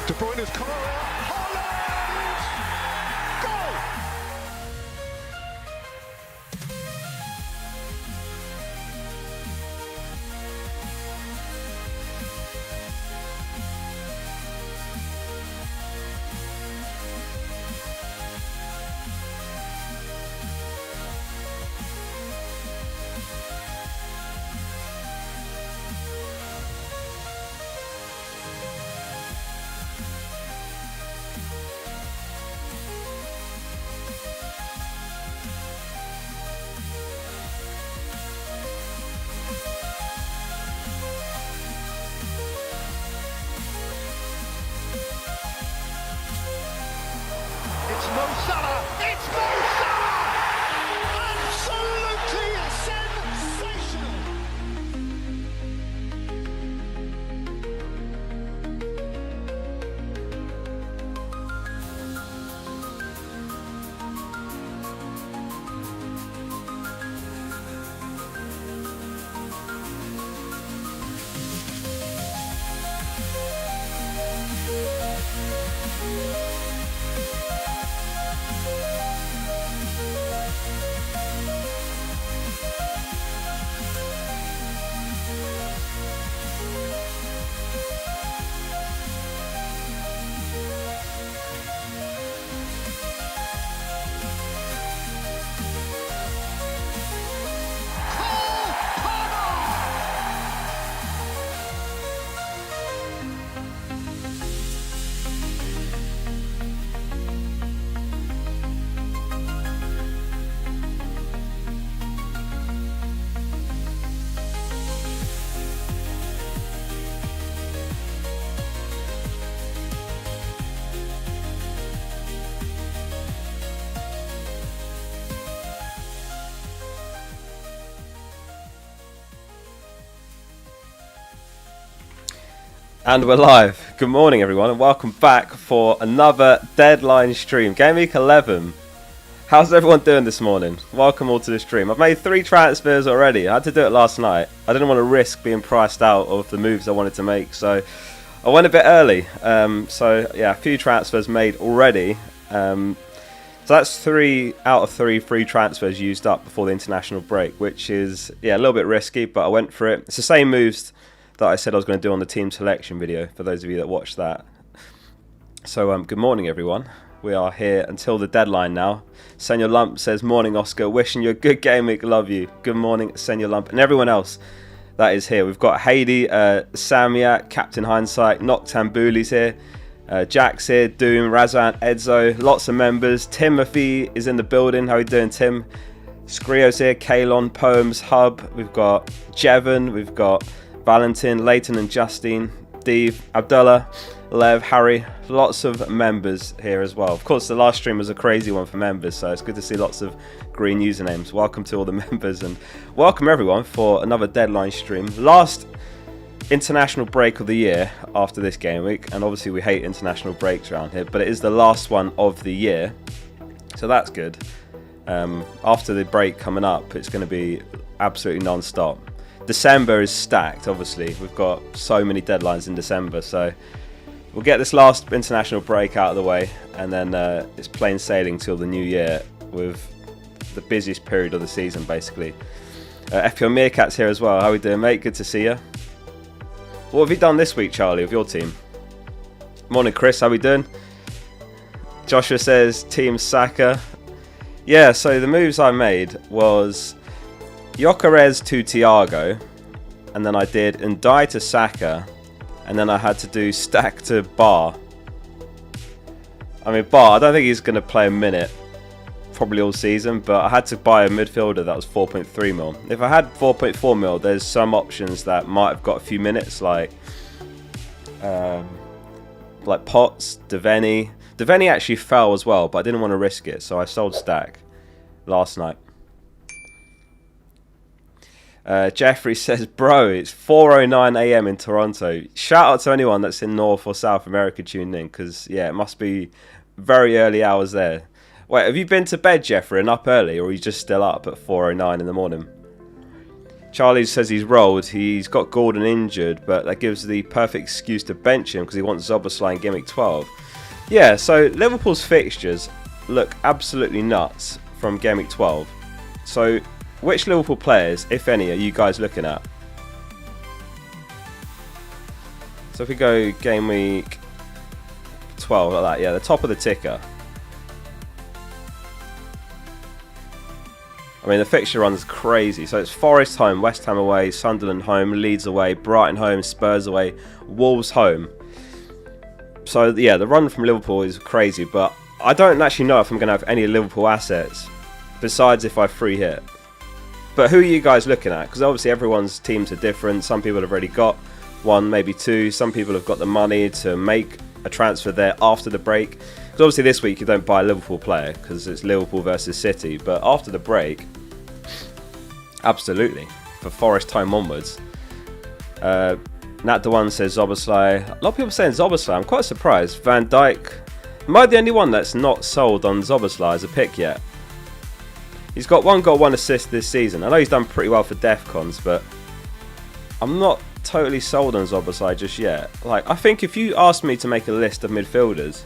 De Bruyne's corner. Haaland! Goal! It's Mo Salah! It's Mo Salah! Absolutely sensational! And we're live. Good morning, everyone, and welcome back for another deadline stream. Game Week 11. How's everyone doing this morning? Welcome all to the stream. I've made 3 transfers already. I had to do it last night. I didn't want to risk being priced out of the moves I wanted to make, so I went a bit early. So yeah, a few transfers made already. So that's 3 out of 3 free transfers used up before the international break, which is a little bit risky, but I went for it. It's the same moves that I said I was going to do on the team selection video, for those of you that watched that. So good morning, everyone. We are here until the deadline now. Senior Lump says, morning, Oscar. Wishing you a good game week. Love you. Good morning, Senior Lump. And everyone else that is here. We've got Heidi, Samia, Captain Hindsight, Noctambuli's here. Jack's here, Doom, Razan, Edzo. Lots of members. Timothy is in the building. How are you doing, Tim? Skrio's here. Kalon, Poems, Hub. We've got Jevon. We've got Valentin, Leighton and Justine, Dave, Abdullah, Lev, Harry, lots of members here as well. Of course, the last stream was a crazy one for members, so it's good to see lots of green usernames. Welcome to all the members and welcome everyone for another deadline stream. Last international break of the year after this game week, and obviously we hate international breaks around here, but it is the last one of the year, so that's good. After the break coming up, it's going to be absolutely non-stop. December is stacked, obviously. We've got so many deadlines in December, so we'll get this last international break out of the way, and then it's plain sailing till the new year with the busiest period of the season, basically. FPL Meerkat's here as well. How are we doing, mate? Good to see you. What have you done this week, Charlie, with your team? Morning, Chris. How are we doing? Joshua says, Team Saka. Yeah, so the moves I made was Gyökeres to Thiago, and then I did Ndai to Saka, and then I had to do Stack to Bar. I mean, Bar, I don't think he's going to play a minute, probably all season, but I had to buy a midfielder that was 4.3 mil. If I had 4.4 mil, there's some options that might have got a few minutes, like Potts, Devaney. Devaney actually fell as well, but I didn't want to risk it, so I sold Stack last night. Jeffrey says, bro, it's 4:09 AM in Toronto. Shout out to anyone that's in North or South America tuned in, because, yeah, it must be very early hours there. Wait, have you been to bed, Jeffrey, and up early, or are you just still up at 4:09 in the morning? Charlie says he's rolled. He's got Gordon injured, but that gives the perfect excuse to bench him because he wants Szoboszlai in Game Week 12. Yeah, so Liverpool's fixtures look absolutely nuts from Game Week 12. So which Liverpool players, if any, are you guys looking at? So if we go Game Week 12 like that, yeah, the top of the ticker. I mean, the fixture run's crazy. So it's Forest home, West Ham away, Sunderland home, Leeds away, Brighton home, Spurs away, Wolves home. So yeah, the run from Liverpool is crazy, but I don't actually know if I'm going to have any Liverpool assets besides if I free hit. But who are you guys looking at? Because obviously everyone's teams are different. Some people have already got one, maybe two. Some people have got the money to make a transfer there after the break. Because obviously this week you don't buy a Liverpool player because it's Liverpool versus City. But after the break, absolutely, for Forest home onwards. Nat the One says Szoboszlai. A lot of people saying Szoboszlai. I'm quite surprised. Van Dijk. Am I the only one that's not sold on Szoboszlai as a pick yet? He's got 1 goal, 1 assist this season. I know he's done pretty well for Defcons, but I'm not totally sold on Szoboszlai just yet. Like, I think if you asked me to make a list of midfielders,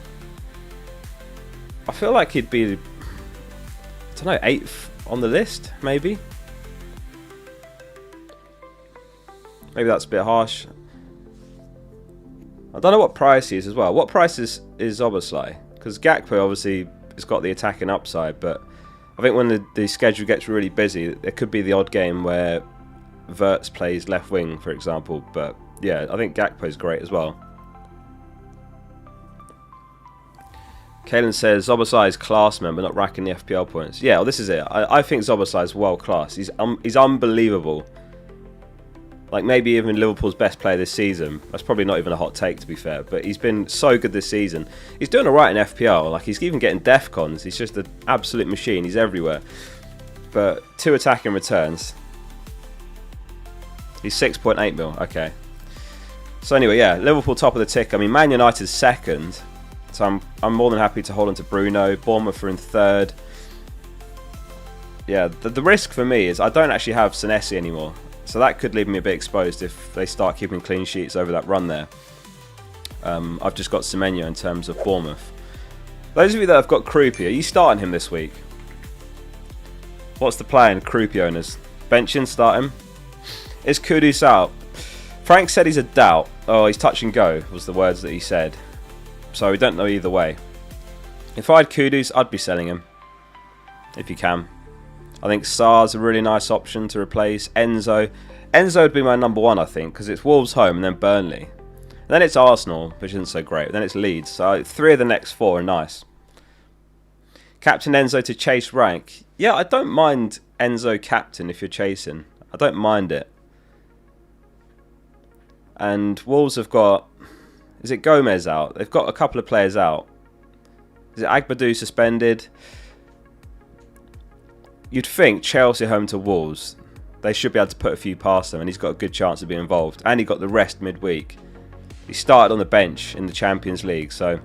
I feel like he'd be, I don't know, 8th on the list, maybe. Maybe that's a bit harsh. I don't know what price he is as well. What price is Szoboszlai? Because Gakpo obviously has got the attacking upside, but I think when the schedule gets really busy, there could be the odd game where Wirtz plays left wing, for example. But yeah, I think Gakpo is great as well. Kalen says Szoboszlai is class member, not racking the FPL points. Yeah, well, this is it. I think Szoboszlai is world class. He's unbelievable. Like maybe even Liverpool's best player this season. That's probably not even a hot take, to be fair. But he's been so good this season. He's doing alright in FPL. Like he's even getting Defcons. He's just an absolute machine. He's everywhere. But 2 attacking returns. He's 6.8 mil. Okay. So anyway, yeah, Liverpool top of the tick. I mean, Man United's second. So I'm more than happy to hold on to Bruno. Bournemouth are in third. Yeah, the risk for me is I don't actually have Senesi anymore. So that could leave me a bit exposed if they start keeping clean sheets over that run there. I've just got Semenyo in terms of Bournemouth. Those of you that have got Kruppi, are you starting him this week? What's the plan, Kruppi owners? Bench him, start him? Is Kudus out? Frank said he's a doubt. Oh, he's touch and go, was the words that he said. So we don't know either way. If I had Kudus, I'd be selling him. If you can. I think Sar's a really nice option to replace. Enzo. Enzo would be my number 1, I think, because it's Wolves home and then Burnley. And then it's Arsenal, which isn't so great. Then it's Leeds. So 3 of the next 4 are nice. Captain Enzo to chase rank. Yeah, I don't mind Enzo captain if you're chasing. I don't mind it. And Wolves have got... Is it Gomez out? They've got a couple of players out. Is it Agbadou suspended? You'd think Chelsea home to Wolves, they should be able to put a few past them, and he's got a good chance of being involved. And he got the rest midweek. He started on the bench in the Champions League, so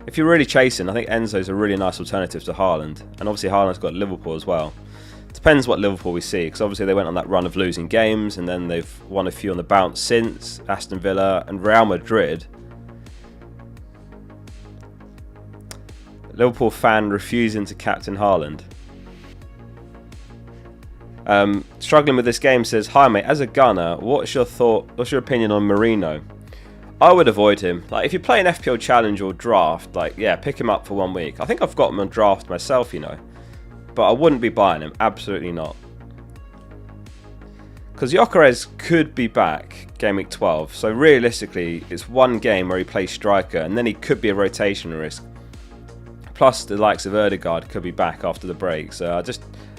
if you're really chasing, I think Enzo's a really nice alternative to Haaland. And obviously Haaland's got Liverpool as well. Depends what Liverpool we see, because obviously they went on that run of losing games, and then they've won a few on the bounce since. Aston Villa and Real Madrid. Liverpool fan refusing to captain Haaland. Struggling with this game says, hi mate, as a gunner, what's your opinion on Merino? I would avoid him. Like, if you're playing FPL Challenge or Draft, like, yeah, pick him up for 1 week. I think I've got him on Draft myself, you know. But I wouldn't be buying him. Absolutely not. Because Gyökeres could be back Game Week 12. So realistically, it's one game where he plays striker, and then he could be a rotation risk. Plus, the likes of Ødegaard could be back after the break. So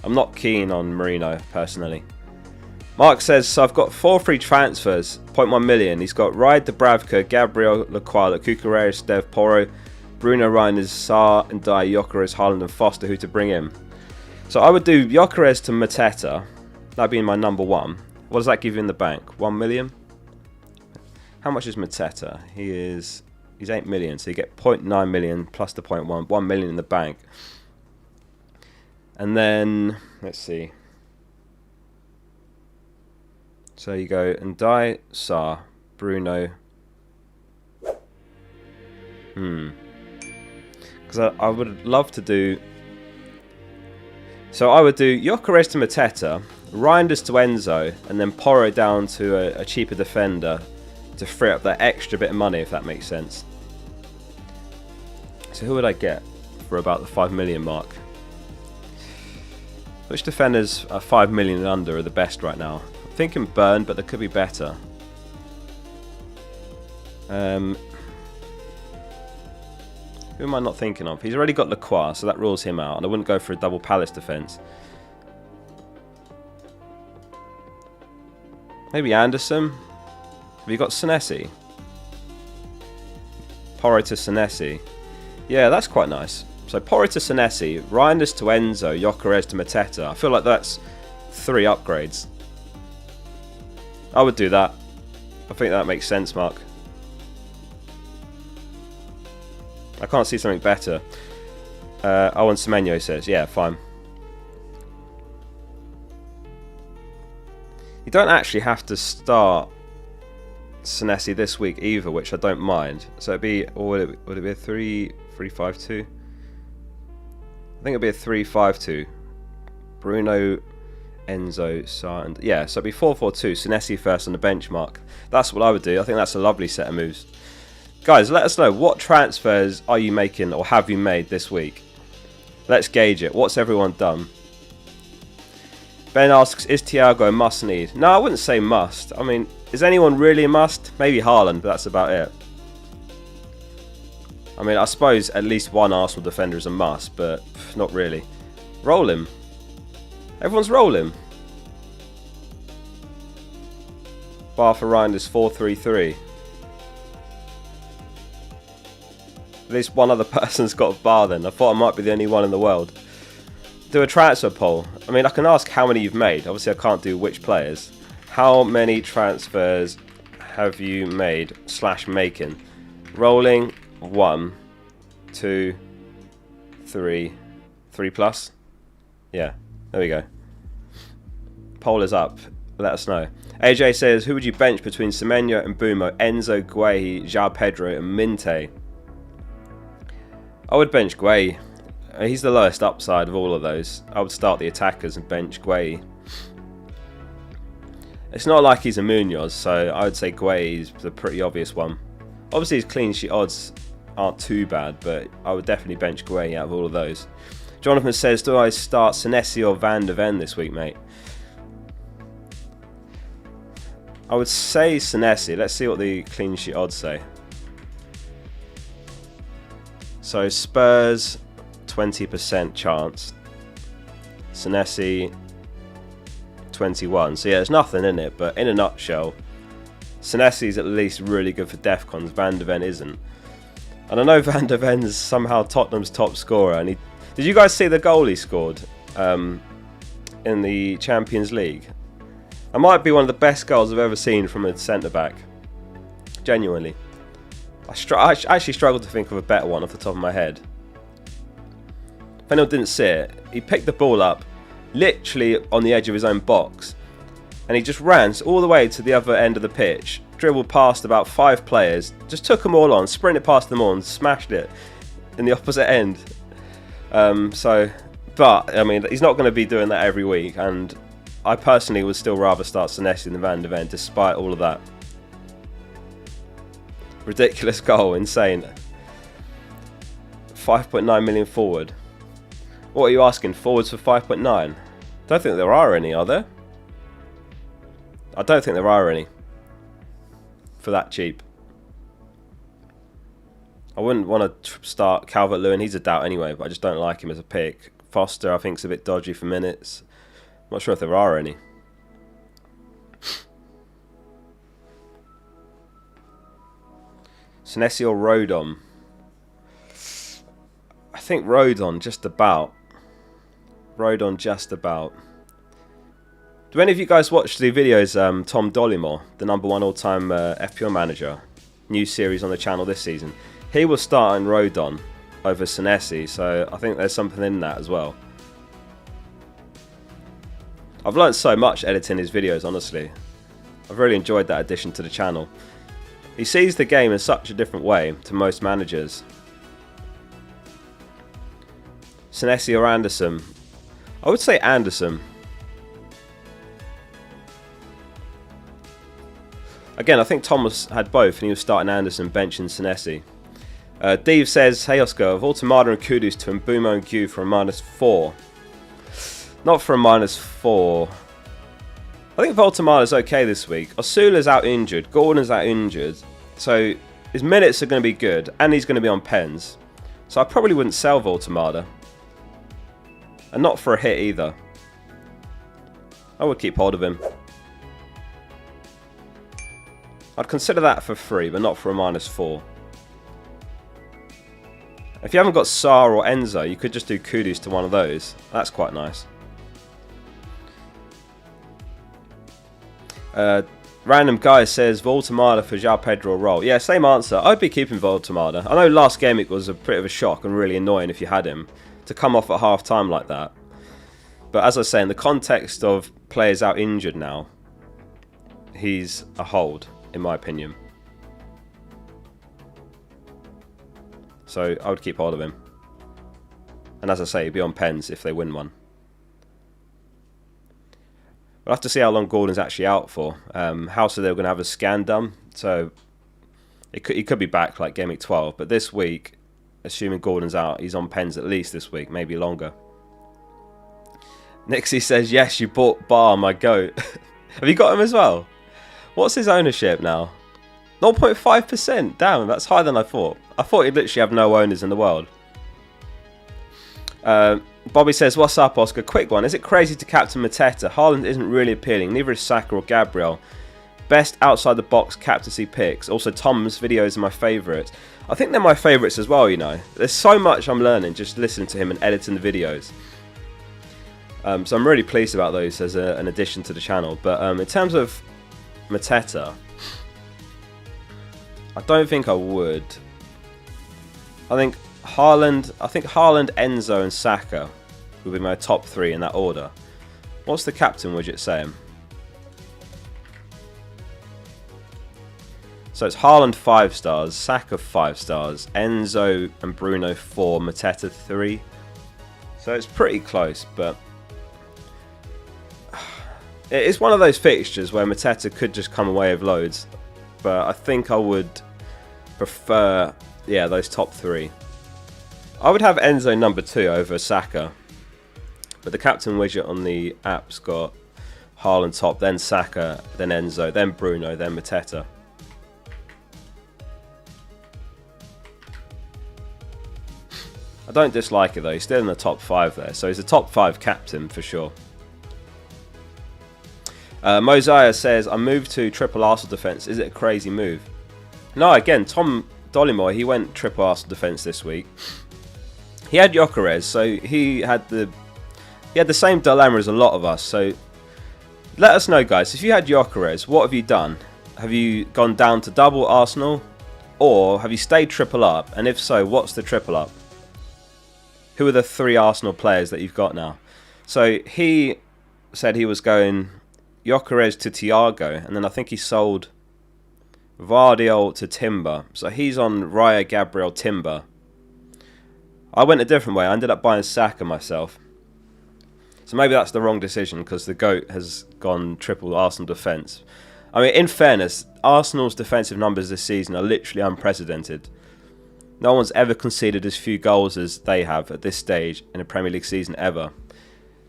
I'm not keen on Merino, personally. Mark says, so I've got 4 free transfers, 0.1 million. He's got Ride, Dubravka, Gabriel, Lequala, Cucurella, Dev, Porro, Bruno, Reinders, Sarr, and Dyer, Gyökeres, Haaland, and Foster, who to bring in. So I would do Gyökeres to Mateta. That being my number 1. What does that give you in the bank? 1 million? How much is Mateta? He's 8 million, so you get 0.9 million plus the 0.1, 1 million in the bank. And then, let's see. So you go Ndai, Sarr, Bruno. Because I would love to do... So I would do Gyökeres to Mateta, Reinders to Enzo, and then Porro down to a cheaper defender to free up that extra bit of money, if that makes sense. So who would I get for about the 5 million mark? Which defenders are 5 million and under are the best right now? I'm thinking Burn, but there could be better. Who am I not thinking of? He's already got Lacroix, so that rules him out. And I wouldn't go for a double Palace defence. Maybe Anderson? Have you got Senesi? Porro to Senesi. Yeah, that's quite nice. So Porro to Senesi, Reinders to Enzo, Gyökeres to Mateta. I feel like that's 3 upgrades. I would do that. I think that makes sense, Mark. I can't see something better. Owen Semenyo says, yeah, fine. You don't actually have to start Senesi this week either, which I don't mind. So it'd be, or would it be a 3-3-5-2? I think it'd be a 3-5-2. Bruno, Enzo, Sarr, and yeah, so it'd be 4-4-2. Senesi first on the benchmark. That's what I would do. I think that's a lovely set of moves. Guys, let us know, what transfers are you making or have you made this week? Let's gauge it. What's everyone done? Ben asks, is Thiago a must need? No, I wouldn't say must. I mean, is anyone really a must? Maybe Haaland, but that's about it. I mean, I suppose at least one Arsenal defender is a must, but not really. Roll him. Everyone's roll him. Bar for Reinders 4-3-3. At least one other person's got a bar then. I thought I might be the only one in the world. Do a transfer poll. I mean, I can ask how many you've made. Obviously, I can't do which players. How many transfers have you made / making? Rolling 1, 2, 3, 3 plus. Yeah, there we go. Poll is up. Let us know. AJ says, who would you bench between Semenyo and Bumo, Enzo, Guehi, João Pedro and Minte? I would bench Guehi. He's the lowest upside of all of those. I would start the attackers and bench Guehi. It's not like he's a Munoz, so I would say Guehi's the pretty obvious one. Obviously his clean sheet odds aren't too bad, but I would definitely bench Guehi out of all of those. Jonathan says, do I start Senesi or Van de Ven this week, mate? I would say Senesi. Let's see what the clean sheet odds say. So Spurs, 20% chance. Senesi, 21. So yeah, there's nothing in it, but in a nutshell, Senesi's at least really good for Defcons. Van de Ven isn't. And I know Van de Ven's somehow Tottenham's top scorer. And did you guys see the goal he scored in the Champions League? It might be one of the best goals I've ever seen from a centre-back. Genuinely. I actually struggled to think of a better one off the top of my head. If anyone didn't see it, he picked the ball up literally on the edge of his own box and he just ran all the way to the other end of the pitch, dribbled past about 5 players, just took them all on, sprinted past them all and smashed it in the opposite end. But I mean, he's not going to be doing that every week, and I personally would still rather start Senesi than Van de Ven despite all of that. Ridiculous goal, insane. 5.9 million forward. What are you asking? Forwards for 5.9? Don't think there are any, are there? I don't think there are any for that cheap. I wouldn't want to start Calvert-Lewin. He's a doubt anyway, but I just don't like him as a pick. Foster, I think, is a bit dodgy for minutes. I'm not sure if there are any. Senesi or Rodon? I think Rodon, just about. Rodon, just about. Do any of you guys watch the videos Tom Dollymore, the #1 all-time FPL manager? New series on the channel this season. He was starting Rodon over Senesi, so I think there's something in that as well. I've learned so much editing his videos, honestly. I've really enjoyed that addition to the channel. He sees the game in such a different way to most managers. Senesi or Anderson? I would say Anderson. Again, I think Thomas had both and he was starting Anderson, benching Senesi. Dave says, hey Oscar, Voltamada and Kudus to Mbumo and Q for a -4. Not for a -4. I think Voltamada's okay this week. Osula's out injured, Gordon's out injured. So his minutes are going to be good and he's going to be on pens. So I probably wouldn't sell Voltamada. And not for a hit either. I would keep hold of him. I'd consider that for free, but not for a -4. If you haven't got Sar or Enzo, you could just do Kudus to one of those. That's quite nice. Random guy says Voltamada for João Pedro roll. Yeah, same answer. I'd be keeping Voltamada. I know last game it was a bit of a shock and really annoying if you had him to come off at half time like that. But as I say, in the context of players out injured now, he's a hold, in my opinion. So I would keep hold of him. And as I say, he'd be on pens if they win one. We'll have to see how long Gordon's actually out for. How so they're going to have a scan done. So he could be back like Game Week 12. But this week, assuming Gordon's out, he's on pens at least this week, maybe longer. Nixie says, yes, you bought Bar, my goat. Have you got him as well? What's his ownership now? 0.5%. Damn, that's higher than I thought. I thought he'd literally have no owners in the world. Bobby says, what's up, Oscar? Quick one. Is it crazy to captain Mateta? Haaland isn't really appealing. Neither is Saka or Gabriel. Best outside-the-box captaincy picks. Also, Tom's videos are my favourites. I think they're my favourites as well, you know. There's so much I'm learning just listening to him and editing the videos. So I'm really pleased about those as an addition to the channel. But in terms of Mateta, I don't think I would. I think Haaland, Enzo and Saka would be my top 3 in that order. What's the captain widget saying? So it's Haaland 5 stars, Saka 5 stars, Enzo and Bruno 4, Mateta 3. So it's pretty close, but it's one of those fixtures where Mateta could just come away with loads. But I think I would prefer, yeah, those top 3. I would have Enzo number 2 over Saka. But the captain widget on the app's got Haaland top, then Saka, then Enzo, then Bruno, then Mateta. I don't dislike it though, he's still in the top 5 there. So he's a top 5 captain for sure. Mosiah says, I moved to triple Arsenal defence. Is it a crazy move? No, again, Tom Dollymore, he went triple Arsenal defence this week. He had Gyökeres, so he had the same dilemma as a lot of us. So let us know, guys. If you had Gyökeres, what have you done? Have you gone down to double Arsenal? Or have you stayed triple up? And if so, what's the triple up? Who are the 3 Arsenal players that you've got now? So he said he was going Gyökeres to Thiago, and then I think he sold Vardiol to Timber. So he's on Raya, Gabriel, Timber. I went a different way. I ended up buying Saka myself. So maybe that's the wrong decision because the GOAT has gone triple Arsenal defence. I mean, in fairness, Arsenal's defensive numbers this season are literally unprecedented. No one's ever conceded as few goals as they have at this stage in a Premier League season ever.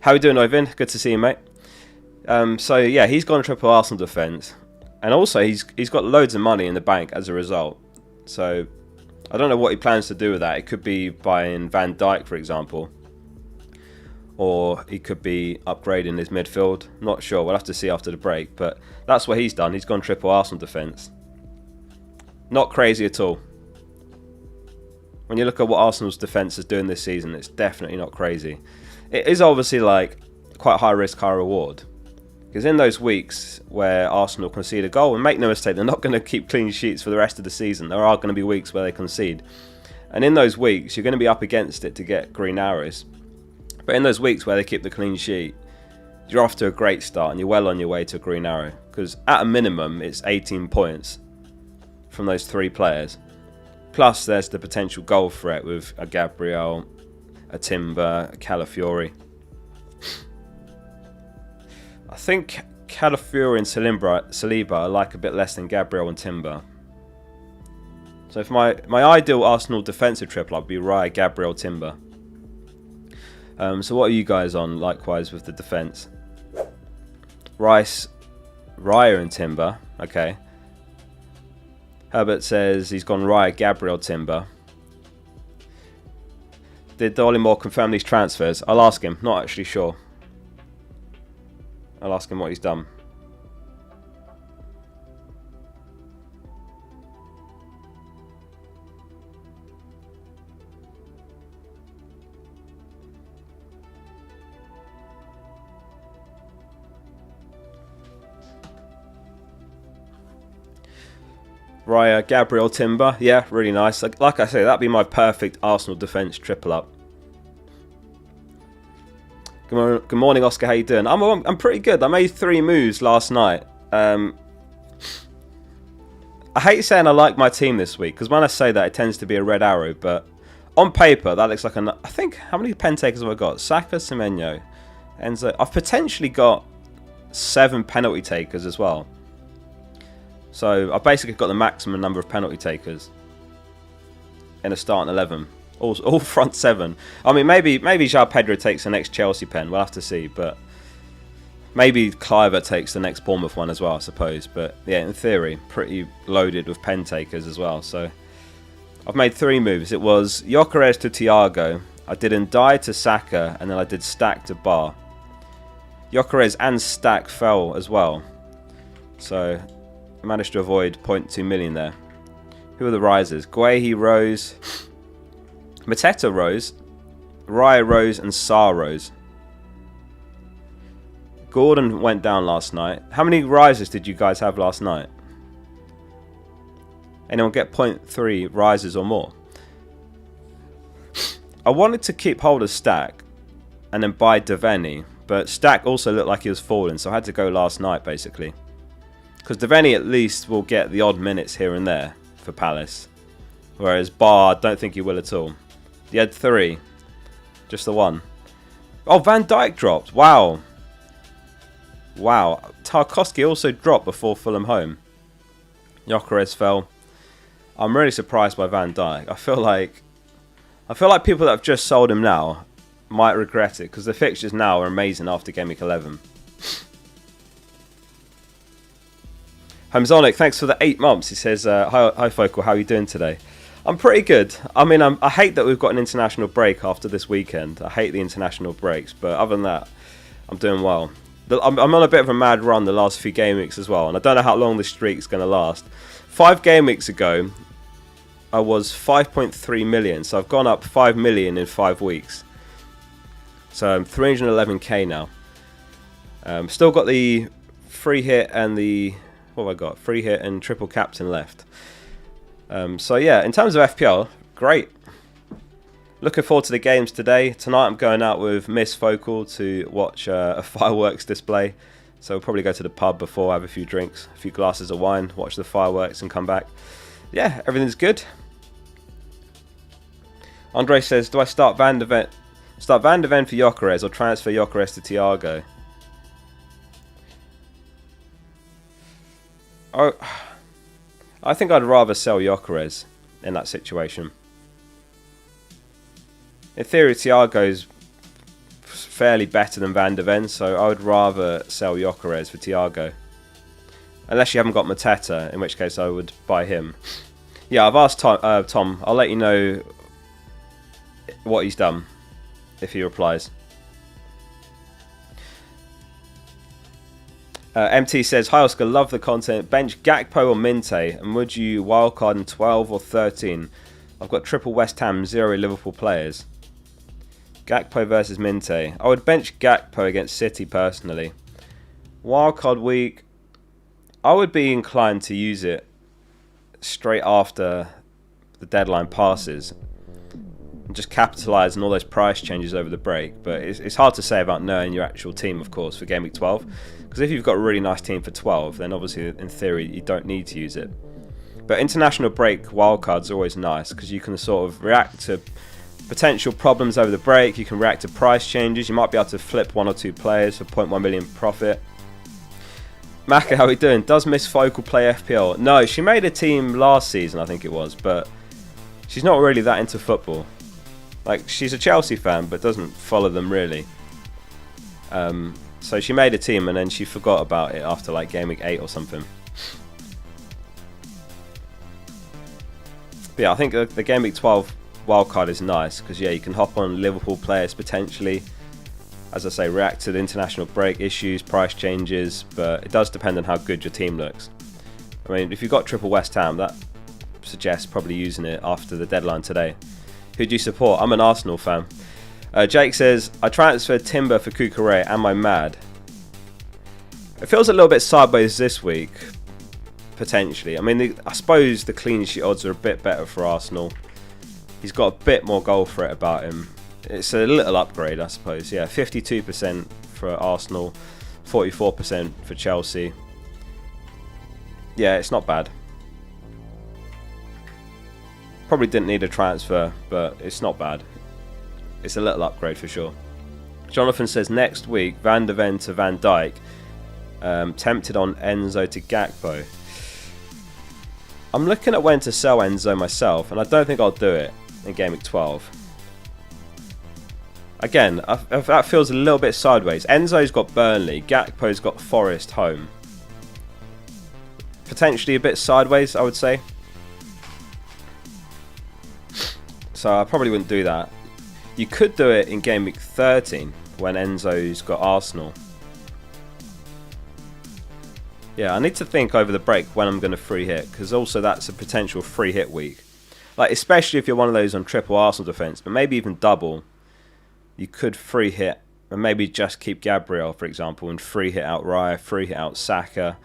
How are you doing, Ivan? Good to see you, mate. So yeah, he's gone triple Arsenal defence, and also he's got loads of money in the bank as a result. So I don't know what he plans to do with that. It could be buying Van Dijk, for example, or he could be upgrading his midfield. Not sure. We'll have to see after the break. But that's what he's done. He's gone triple Arsenal defence. Not crazy at all. When you look at what Arsenal's defence is doing this season, it's definitely not crazy. It is obviously like quite high risk, high reward. Because in those weeks where Arsenal concede a goal, and make no mistake, they're not going to keep clean sheets for the rest of the season. There are going to be weeks where they concede. And in those weeks, you're going to be up against it to get green arrows. But in those weeks where they keep the clean sheet, you're off to a great start and you're well on your way to a green arrow. Because at a minimum, it's 18 points from those 3 players. Plus, there's the potential goal threat with a Gabriel, a Timber, a Calafiori. I think Calafiori and Saliba I like a bit less than Gabriel and Timber. So if my ideal Arsenal defensive triple, I'd be Raya, Gabriel, Timber. So what are you guys on likewise with the defence? Rice, Raya and Timber. Okay. Herbert says he's gone Raya, Gabriel, Timber. Did Dollimore confirm these transfers? I'll ask him. Not actually sure. I'll ask him what he's done. Raya, Gabriel, Timber. Yeah, really nice. Like I say, that'd be my perfect Arsenal defence triple up. Good morning, Oscar. How you doing? I'm pretty good. I made 3 moves last night. I hate saying I like my team this week, because when I say that, it tends to be a red arrow. But on paper, that looks like I think, how many pen takers have I got? Saka, Semenyo, Enzo. I've potentially got 7 penalty takers as well. So I've basically got the maximum number of penalty takers in a starting 11. All front 7. I mean, maybe João Pedro takes the next Chelsea pen. We'll have to see. But maybe Cliver takes the next Bournemouth one as well, I suppose. But yeah, in theory, pretty loaded with pen takers as well. So I've made 3 moves. It was Gyökeres to Thiago. I did Ndai to Saka. And then I did Stack to Bar. Gyökeres and Stack fell as well. So I managed to avoid 0.2 million there. Who are the risers? Guehi rose. Mateta rose, Raya rose, and Sarr rose. Gordon went down last night. How many risers did you guys have last night? Anyone get 0.3 risers or more? I wanted to keep hold of Stack and then buy Devaney, but Stack also looked like he was falling, so I had to go last night basically. Because Devaney at least will get the odd minutes here and there for Palace, whereas Bar, I don't think he will at all. He had 3. Just the 1. Oh, Van Dijk dropped. Wow. Wow. Tarkowski also dropped before Fulham home. Gyökeres fell. I'm really surprised by Van Dijk. I feel like people that have just sold him now might regret it, because the fixtures now are amazing after Gameweek 11. Homesonic, thanks for the 8 months. He says, hi Focal, how are you doing today? I'm pretty good. I mean, I hate that we've got an international break after this weekend. I hate the international breaks, but other than that, I'm doing well. I'm on a bit of a mad run the last few game weeks as well, and I don't know how long this streak's going to last. 5 game weeks ago, I was 5.3 million, so I've gone up 5 million in 5 weeks. So I'm 311k now. Still got the free hit and the... What have I got? Free hit and triple captain left. So yeah, in terms of FPL, great. Looking forward to the games today. Tonight I'm going out with Miss Focal to watch a fireworks display. So we'll probably go to the pub before, have a few drinks, a few glasses of wine, watch the fireworks and come back. Yeah, everything's good. Andre says, do I start Van de Ven for Gyökeres or transfer Gyökeres to Thiago? Oh, I think I'd rather sell Gyökeres in that situation. In theory, Thiago's fairly better than Van de Ven, so I would rather sell Gyökeres for Thiago. Unless you haven't got Mateta, in which case I would buy him. Yeah, I've asked Tom. I'll let you know what he's done if he replies. MT says, hi Oscar, love the content. Bench Gakpo or Minte, and would you wildcard in 12 or 13? I've got triple West Ham, 0 Liverpool players. Gakpo versus Minte. I would bench Gakpo against City personally. Wildcard week, I would be inclined to use it straight after the deadline passes. just capitalise on all those price changes over the break. But it's hard to say about knowing your actual team, of course, for Game Week 12. Because if you've got a really nice team for 12, then obviously, in theory, you don't need to use it. But international break wildcards are always nice because you can sort of react to potential problems over the break. You can react to price changes. You might be able to flip 1 or 2 players for 0.1 million profit. Maka, how are we doing? Does Miss Focal play FPL? No, she made a team last season, I think it was, but she's not really that into football. Like, she's a Chelsea fan, but doesn't follow them really. So she made a team and then she forgot about it after like Game Week 8 or something. But yeah, I think the Game Week 12 wildcard is nice because yeah, you can hop on Liverpool players potentially. As I say, react to the international break issues, price changes, but it does depend on how good your team looks. I mean, if you've got triple West Ham, that suggests probably using it after the deadline today. Who do you support? I'm an Arsenal fan. Jake says, I transferred Timber for Cucurella. Am I mad? It feels a little bit sideways this week, potentially. I mean, I suppose the clean sheet odds are a bit better for Arsenal. He's got a bit more goal threat about him. It's a little upgrade, I suppose. Yeah, 52% for Arsenal, 44% for Chelsea. Yeah, it's not bad. Probably didn't need a transfer, but it's not bad. It's a little upgrade for sure. Jonathan says next week, Van de Ven to Van Dijk. Tempted on Enzo to Gakpo. I'm looking at when to sell Enzo myself, and I don't think I'll do it in Game Week 12. Again, that feels a little bit sideways. Enzo's got Burnley, Gakpo's got Forest home. Potentially a bit sideways, I would say. So I probably wouldn't do that. You could do it in Game Week 13 when Enzo's got Arsenal. Yeah, I need to think over the break when I'm going to free hit, because also that's a potential free hit week. Like, especially if you're one of those on triple Arsenal defence, but maybe even double. You could free hit and maybe just keep Gabriel, for example, and free hit out Raya, free hit out Saka,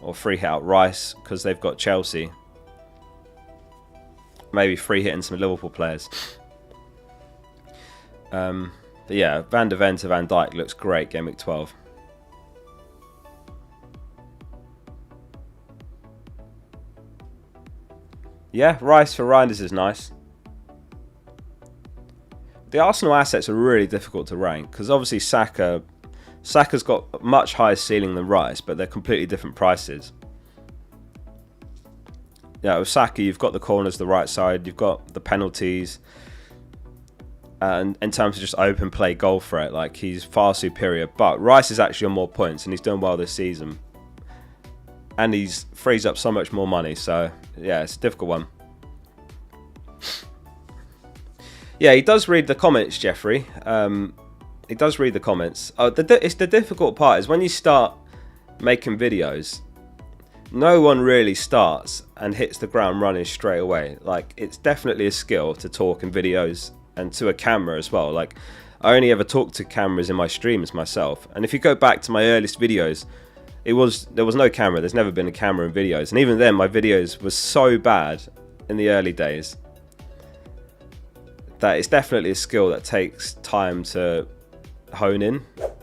or free hit out Rice because they've got Chelsea. Maybe free hitting some Liverpool players. But yeah, Van de Ven to Van Dijk looks great, Game Week 12. Yeah, Rice for Reinders is nice. The Arsenal assets are really difficult to rank because obviously Saka's got a much higher ceiling than Rice, but they're completely different prices. Yeah, with Saka, you've got the corners, the right side, you've got the penalties, and in terms of just open play goal threat, like he's far superior. But Rice is actually on more points, and he's doing well this season, and he's frees up so much more money. So yeah, it's a difficult one. Yeah, he does read the comments, Jeffrey. He does read the comments. It's the difficult part is when you start making videos, no one really starts and hits the ground running straight away. Like, it's definitely a skill to talk in videos and to a camera as well. Like, I only ever talk to cameras in my streams myself. And if you go back to my earliest videos, there was no camera. There's never been a camera in videos. And even then, my videos were so bad in the early days that it's definitely a skill that takes time to hone in,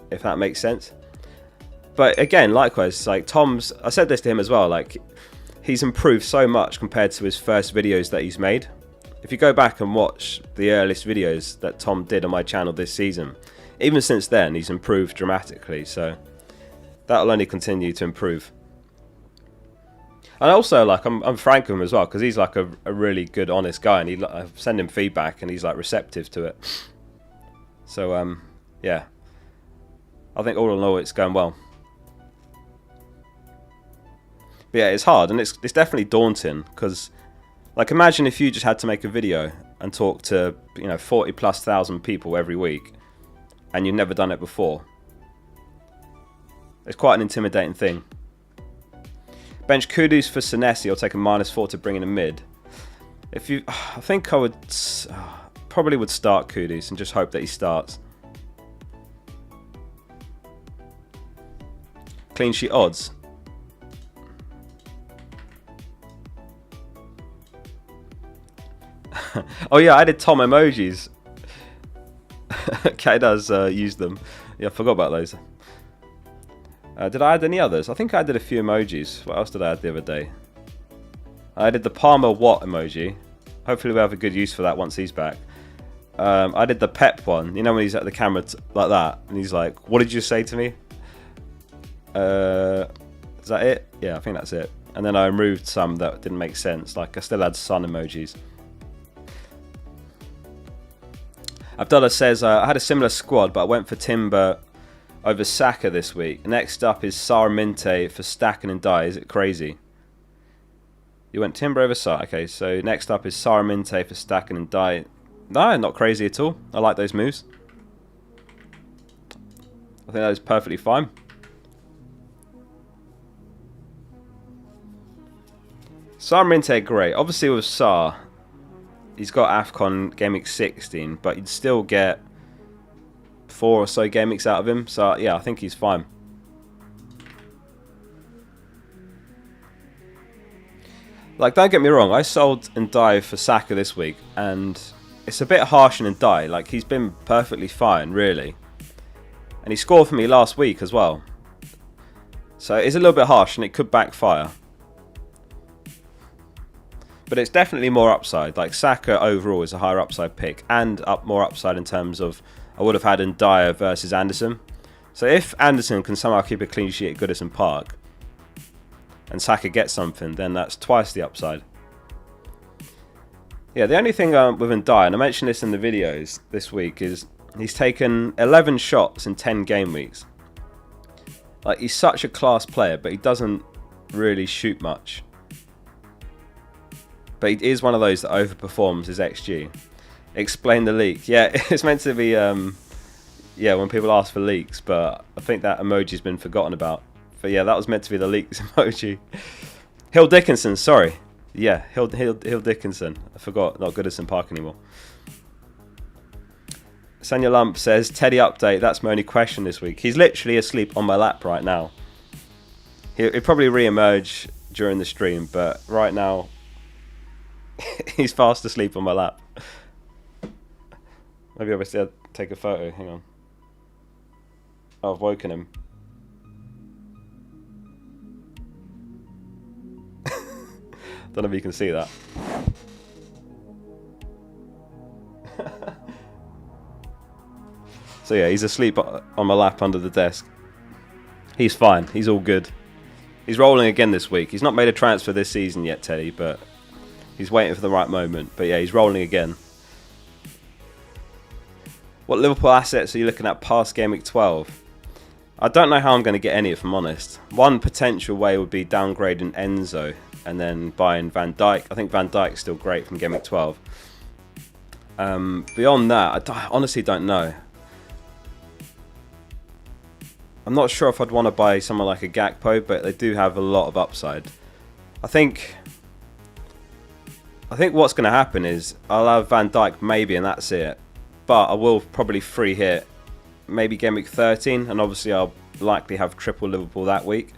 if that makes sense. But again, likewise, like Tom's, I said this to him as well, like he's improved so much compared to his first videos that he's made. If you go back and watch the earliest videos that Tom did on my channel this season, even since then, he's improved dramatically. So that'll only continue to improve. And also, like, I'm frank with him as well, because he's like a really good, honest guy, and I send him feedback, and he's like receptive to it. So yeah, I think all in all, it's going well. But yeah, it's hard, and it's definitely daunting, because like, imagine if you just had to make a video and talk to 40,000+ people every week, and you've never done it before. It's quite an intimidating thing. Bench Kudus for Senesi, or take a -4 to bring in a mid. I think I would probably would start Kudus and just hope that he starts. Clean sheet odds. Oh yeah, I did Tom emojis. Kay does use them. Yeah, I forgot about those. Did I add any others? I think I did a few emojis. What else did I add the other day? I did the Palmer Watt emoji. Hopefully we have a good use for that once he's back. I did the Pep one. You know when he's at the camera like that and he's like, "What did you say to me?" Is that it? Yeah, I think that's it. And then I removed some that didn't make sense. Like I still had sun emojis. Abdullah says, I had a similar squad, but I went for Timber over Saka this week. Next up is Sarminte for Stacken and Die. Is it crazy? You went Timber over Saka. Okay, so next up is Sarminte for Stacken and Die. No, not crazy at all. I like those moves. I think that is perfectly fine. Sarminte, great. Obviously with Sar, he's got AFCON Gameweek 16, but you'd still get 4 or so Gameweeks out of him. So yeah, I think he's fine. Like, don't get me wrong, I sold and dive for Saka this week, and it's a bit harsh on Ndai. Like, he's been perfectly fine, really. And he scored for me last week as well. So it's a little bit harsh, and it could backfire. But it's definitely more upside. Like, Saka overall is a higher upside pick, and more upside in terms of I would have had Ndai versus Anderson. So if Anderson can somehow keep a clean sheet at Goodison Park, and Saka gets something, then that's twice the upside. Yeah, the only thing with Ndai, and I mentioned this in the videos this week, is he's taken 11 shots in 10 game weeks. Like, he's such a class player, but he doesn't really shoot much. But he is one of those that overperforms his XG. Explain the leak. Yeah, it's meant to be, yeah, when people ask for leaks, but I think that emoji's been forgotten about. But yeah, that was meant to be the leaks emoji. Hill Dickinson, sorry. Yeah, Hill Dickinson. I forgot, not Goodison Park anymore. Sanya Lump says, Teddy update, that's my only question this week. He's literally asleep on my lap right now. He'll probably re-emerge during the stream, but right now, he's fast asleep on my lap. Maybe I'll take a photo, hang on. Oh, I've woken him. Don't know if you can see that. So yeah, he's asleep on my lap under the desk. He's fine. He's all good. He's rolling again this week. He's not made a transfer this season yet, Teddy, but he's waiting for the right moment. But yeah, he's rolling again. What Liverpool assets are you looking at past Game Week 12? I don't know how I'm going to get any, if I'm honest. One potential way would be downgrading Enzo and then buying Van Dijk. I think Van Dijk's still great from Game Week 12. Beyond that, I honestly don't know. I'm not sure if I'd want to buy someone like a Gakpo, but they do have a lot of upside. I think what's going to happen is I'll have Van Dijk maybe, and that's it. But I will probably free hit maybe Game Week 13, and obviously I'll likely have triple Liverpool that week.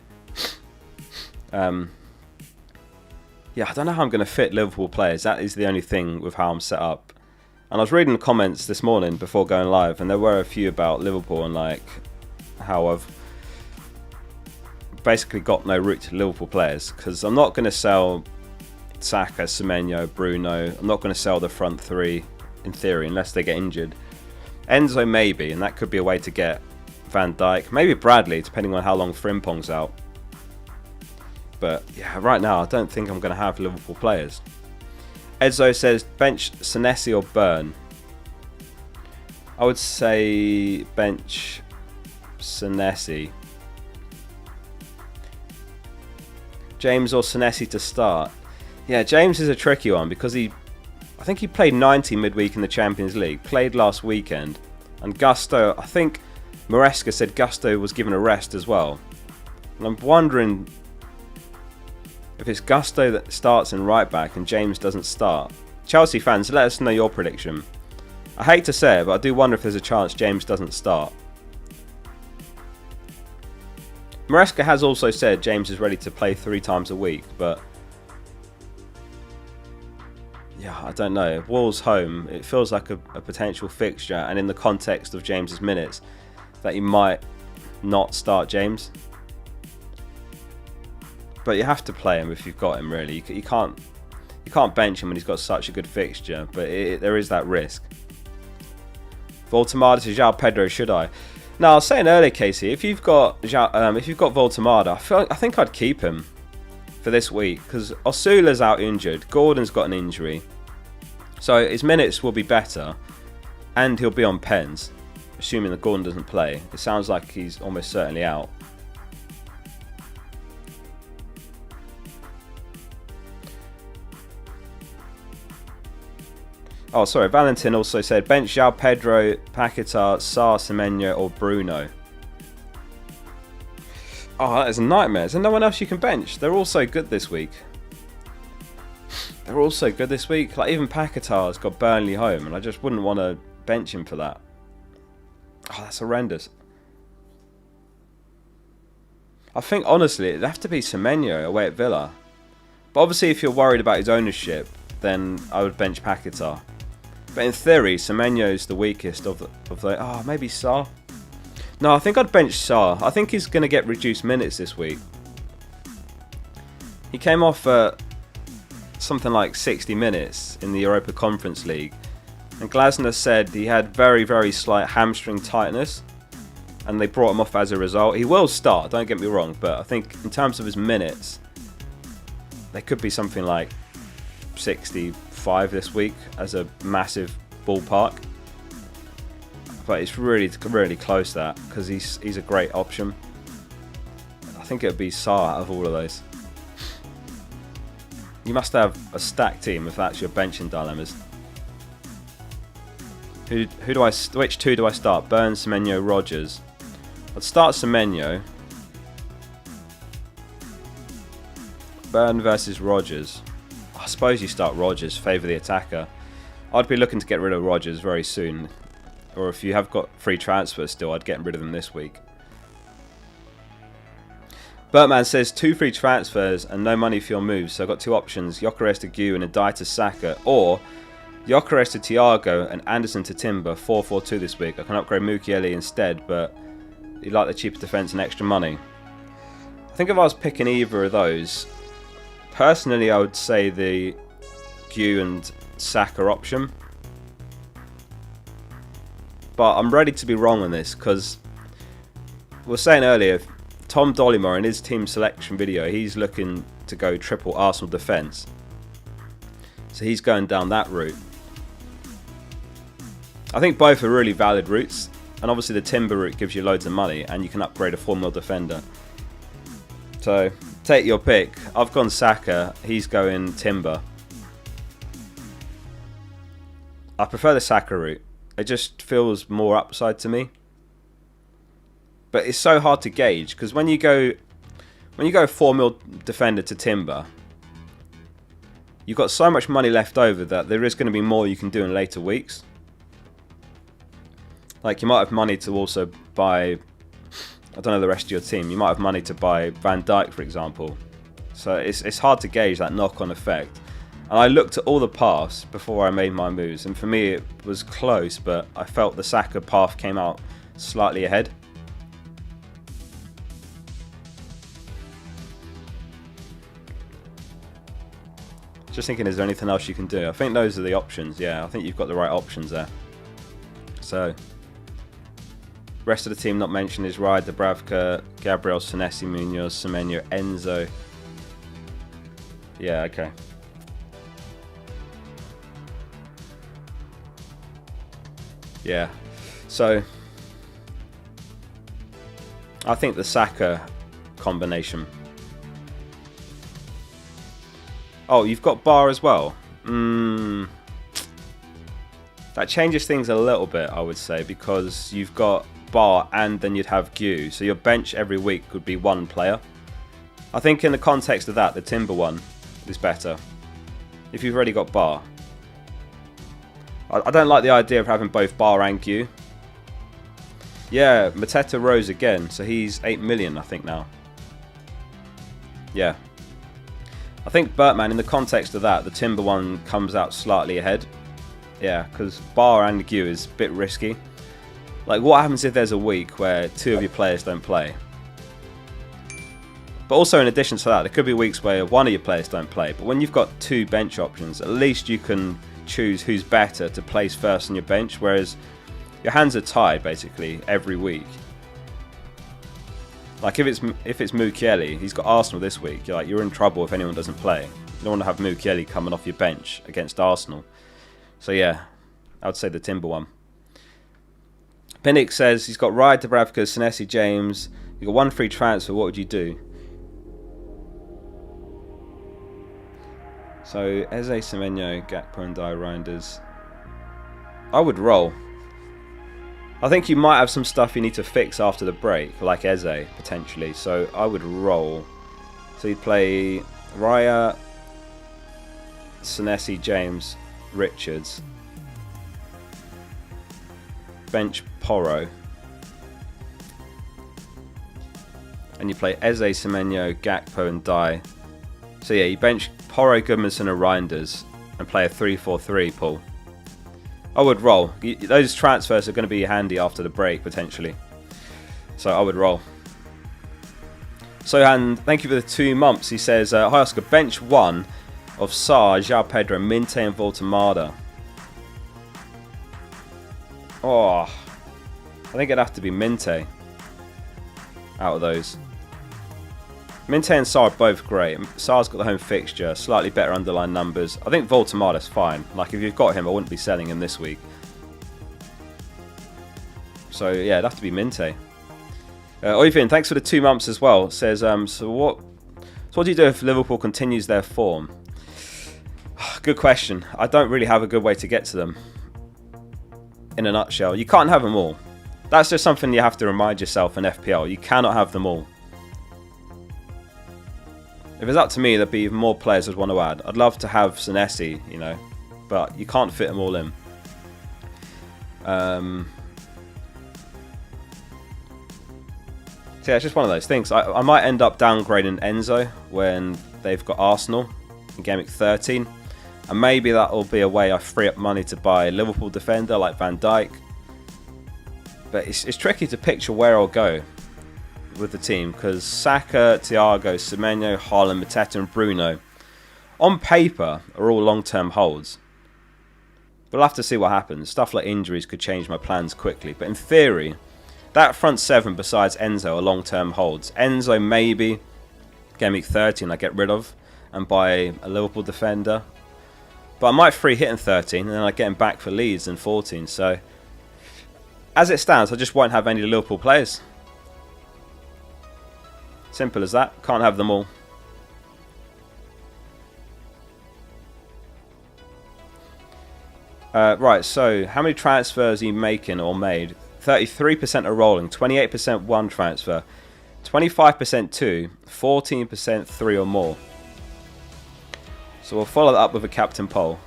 Yeah, I don't know how I'm going to fit Liverpool players. That is the only thing with how I'm set up. And I was reading the comments this morning before going live, and there were a few about Liverpool and like how I've basically got no route to Liverpool players, because I'm not going to sell Saka, Semenyo, Bruno. I'm not going to sell the front three in theory unless they get injured. Enzo maybe, and that could be a way to get Van Dijk. Maybe Bradley, depending on how long Frimpong's out. But yeah, right now I don't think I'm going to have Liverpool players. Edzo says bench Senesi or Burn. I would say bench Senesi. James or Senesi to start. Yeah, James is a tricky one because I think he played 90 midweek in the Champions League, played last weekend, and Gusto, I think Maresca said Gusto was given a rest as well. And I'm wondering if it's Gusto that starts in right back and James doesn't start. Chelsea fans, let us know your prediction. I hate to say it, but I do wonder if there's a chance James doesn't start. Maresca has also said James is ready to play 3 times a week, but Yeah, I don't know. Wolves home, it feels like a potential fixture, and in the context of James's minutes, that he might not start James. But you have to play him if you've got him, really. You can't bench him when he's got such a good fixture, but there is that risk. Voltemada to João Pedro, should I? Now, I was saying earlier, Casey, if you've got Voltemada, I think I'd keep him for this week, because Osula's out injured, Gordon's got an injury, so his minutes will be better, and he'll be on pens, assuming that Gordon doesn't play. It sounds like he's almost certainly out. Oh, sorry, Valentin also said bench João Pedro, Paquetá, Sarr, Semenyo or Bruno. Oh, that is a nightmare. Is there no one else you can bench? They're all so good this week. Like, even Paquetà's got Burnley home, and I just wouldn't want to bench him for that. Oh, that's horrendous. I think, honestly, it'd have to be Semenyo away at Villa. But obviously, if you're worried about his ownership, then I would bench Paquetá. But in theory, Semenyo's the weakest of the... Oh, maybe Sarr? No, I think I'd bench Sarr. I think he's going to get reduced minutes this week. He came off something like 60 minutes in the Europa Conference League. And Glasner said he had very, very slight hamstring tightness. And they brought him off as a result. He will start, don't get me wrong. But I think in terms of his minutes, there could be something like 65 this week as a massive ballpark. But it's really, really close, that, because he's a great option. I think it would be Sarr out of all of those. You must have a stacked team if that's your benching dilemmas. Which two do I start? Burns, Semenyo, Rodgers. I'd start Semenyo. Burn versus Rodgers. I suppose you start Rodgers, favour the attacker. I'd be looking to get rid of Rodgers very soon. Or if you have got free transfers still, I'd get rid of them this week. Bertman says 2 free transfers and no money for your moves. So I've got 2 options. Gyökeres to Gu and Adai to Saka. Or Gyökeres to Thiago and Anderson to Timber. 4-4-2 this week. I can upgrade Mukiele instead, but you like the cheaper defence and extra money. I think if I was picking either of those, personally I would say the Gu and Saka option. But I'm ready to be wrong on this, because we were saying earlier, Tom Dollymore in his team selection video, he's looking to go triple Arsenal defence. So he's going down that route. I think both are really valid routes. And obviously the Timber route gives you loads of money and you can upgrade a 4-mil defender. So take your pick. I've gone Saka, he's going Timber. I prefer the Saka route. It just feels more upside to me. But it's so hard to gauge, because when you go 4-mil defender to Timber, you've got so much money left over that there is going to be more you can do in later weeks. Like, you might have money to also buy, I don't know the rest of your team, you might have money to buy Van Dijk, for example. So it's hard to gauge that knock-on effect. And I looked at all the paths before I made my moves, and for me it was close, but I felt the Saka path came out slightly ahead. Just thinking, is there anything else you can do? I think those are the options, yeah. I think you've got the right options there. So, rest of the team not mentioned is Ryan, Dubravka, Gabriel, Senesi, Munoz, Semenyo, Enzo. Yeah, okay. Yeah, so I think the Saka combination. Oh, you've got Bar as well. That changes things a little bit, I would say, because you've got Bar and then you'd have Gu. So your bench every week would be one player. I think in the context of that, the Timber one is better. If you've already got Bar. I don't like the idea of having both Bar and Gu. Yeah, Mateta rose again, so he's 8 million, I think, now. Yeah. I think Bertman, in the context of that, the Timber one comes out slightly ahead. Yeah, because Bar and Gw is a bit risky. Like, what happens if there's a week where 2 of your players don't play? But also, in addition to that, there could be weeks where 1 of your players don't play. But when you've got 2 bench options, at least you can choose who's better to place first on your bench, whereas your hands are tied, basically, every week. Like, if it's Mukiele, he's got Arsenal this week. You're in trouble if anyone doesn't play. You don't want to have Mukiele coming off your bench against Arsenal. So, yeah, I would say the Timber one. Pinnick says he's got Ryan, Dubravka, Senesi, James. You've got 1 free transfer. What would you do? So, Eze, Semenyo, Gakpo and Dai Reinders. I would roll. I think you might have some stuff you need to fix after the break, like Eze, potentially. So, I would roll. So, you'd play Raya, Senesi, James, Richards. Bench Porro. And you play Eze, Semenyo, Gakpo and Dai. So yeah, you bench Porro, Goodmanson and Reinders and play a 3-4-3, Paul. I would roll. Those transfers are going to be handy after the break, potentially. So I would roll. Sohan, thank you for the 2 months. He says, hi Oscar, bench 1 of Sarr, João Pedro, Minte and Voltemada. Oh, I think it'd have to be Minte out of those. Minte and Sarr are both great. Sarr's got the home fixture, slightly better underlying numbers. I think Voltemada's fine. Like, if you've got him, I wouldn't be selling him this week. So, yeah, it'd have to be Minte. Oyvind, thanks for the 2 months as well. Says, so what do you do if Liverpool continues their form? Good question. I don't really have a good way to get to them. In a nutshell, you can't have them all. That's just something you have to remind yourself in FPL. You cannot have them all. If it's up to me, there'd be even more players I'd want to add. I'd love to have Senesi, you know, but you can't fit them all in. So yeah, it's just one of those things. I might end up downgrading Enzo when they've got Arsenal in Game Week 13. And maybe that will be a way I free up money to buy a Liverpool defender like Van Dijk. But it's tricky to picture where I'll go with the team, because Saka, Thiago, Semenyo, Haaland, Mateta and Bruno on paper are all long-term holds. But we'll have to see what happens. Stuff like injuries could change my plans quickly. But in theory, that front 7 besides Enzo are long-term holds. Enzo maybe Game Week 13 I get rid of and buy a Liverpool defender. But I might free hit in 13 and then I get him back for Leeds in 14. So as it stands, I just won't have any Liverpool players. Simple as that. Can't have them all. Right, so how many transfers are you making or made? 33% are rolling, 28% 1 transfer, 25% 2, 14% 3 or more. So we'll follow that up with a captain poll.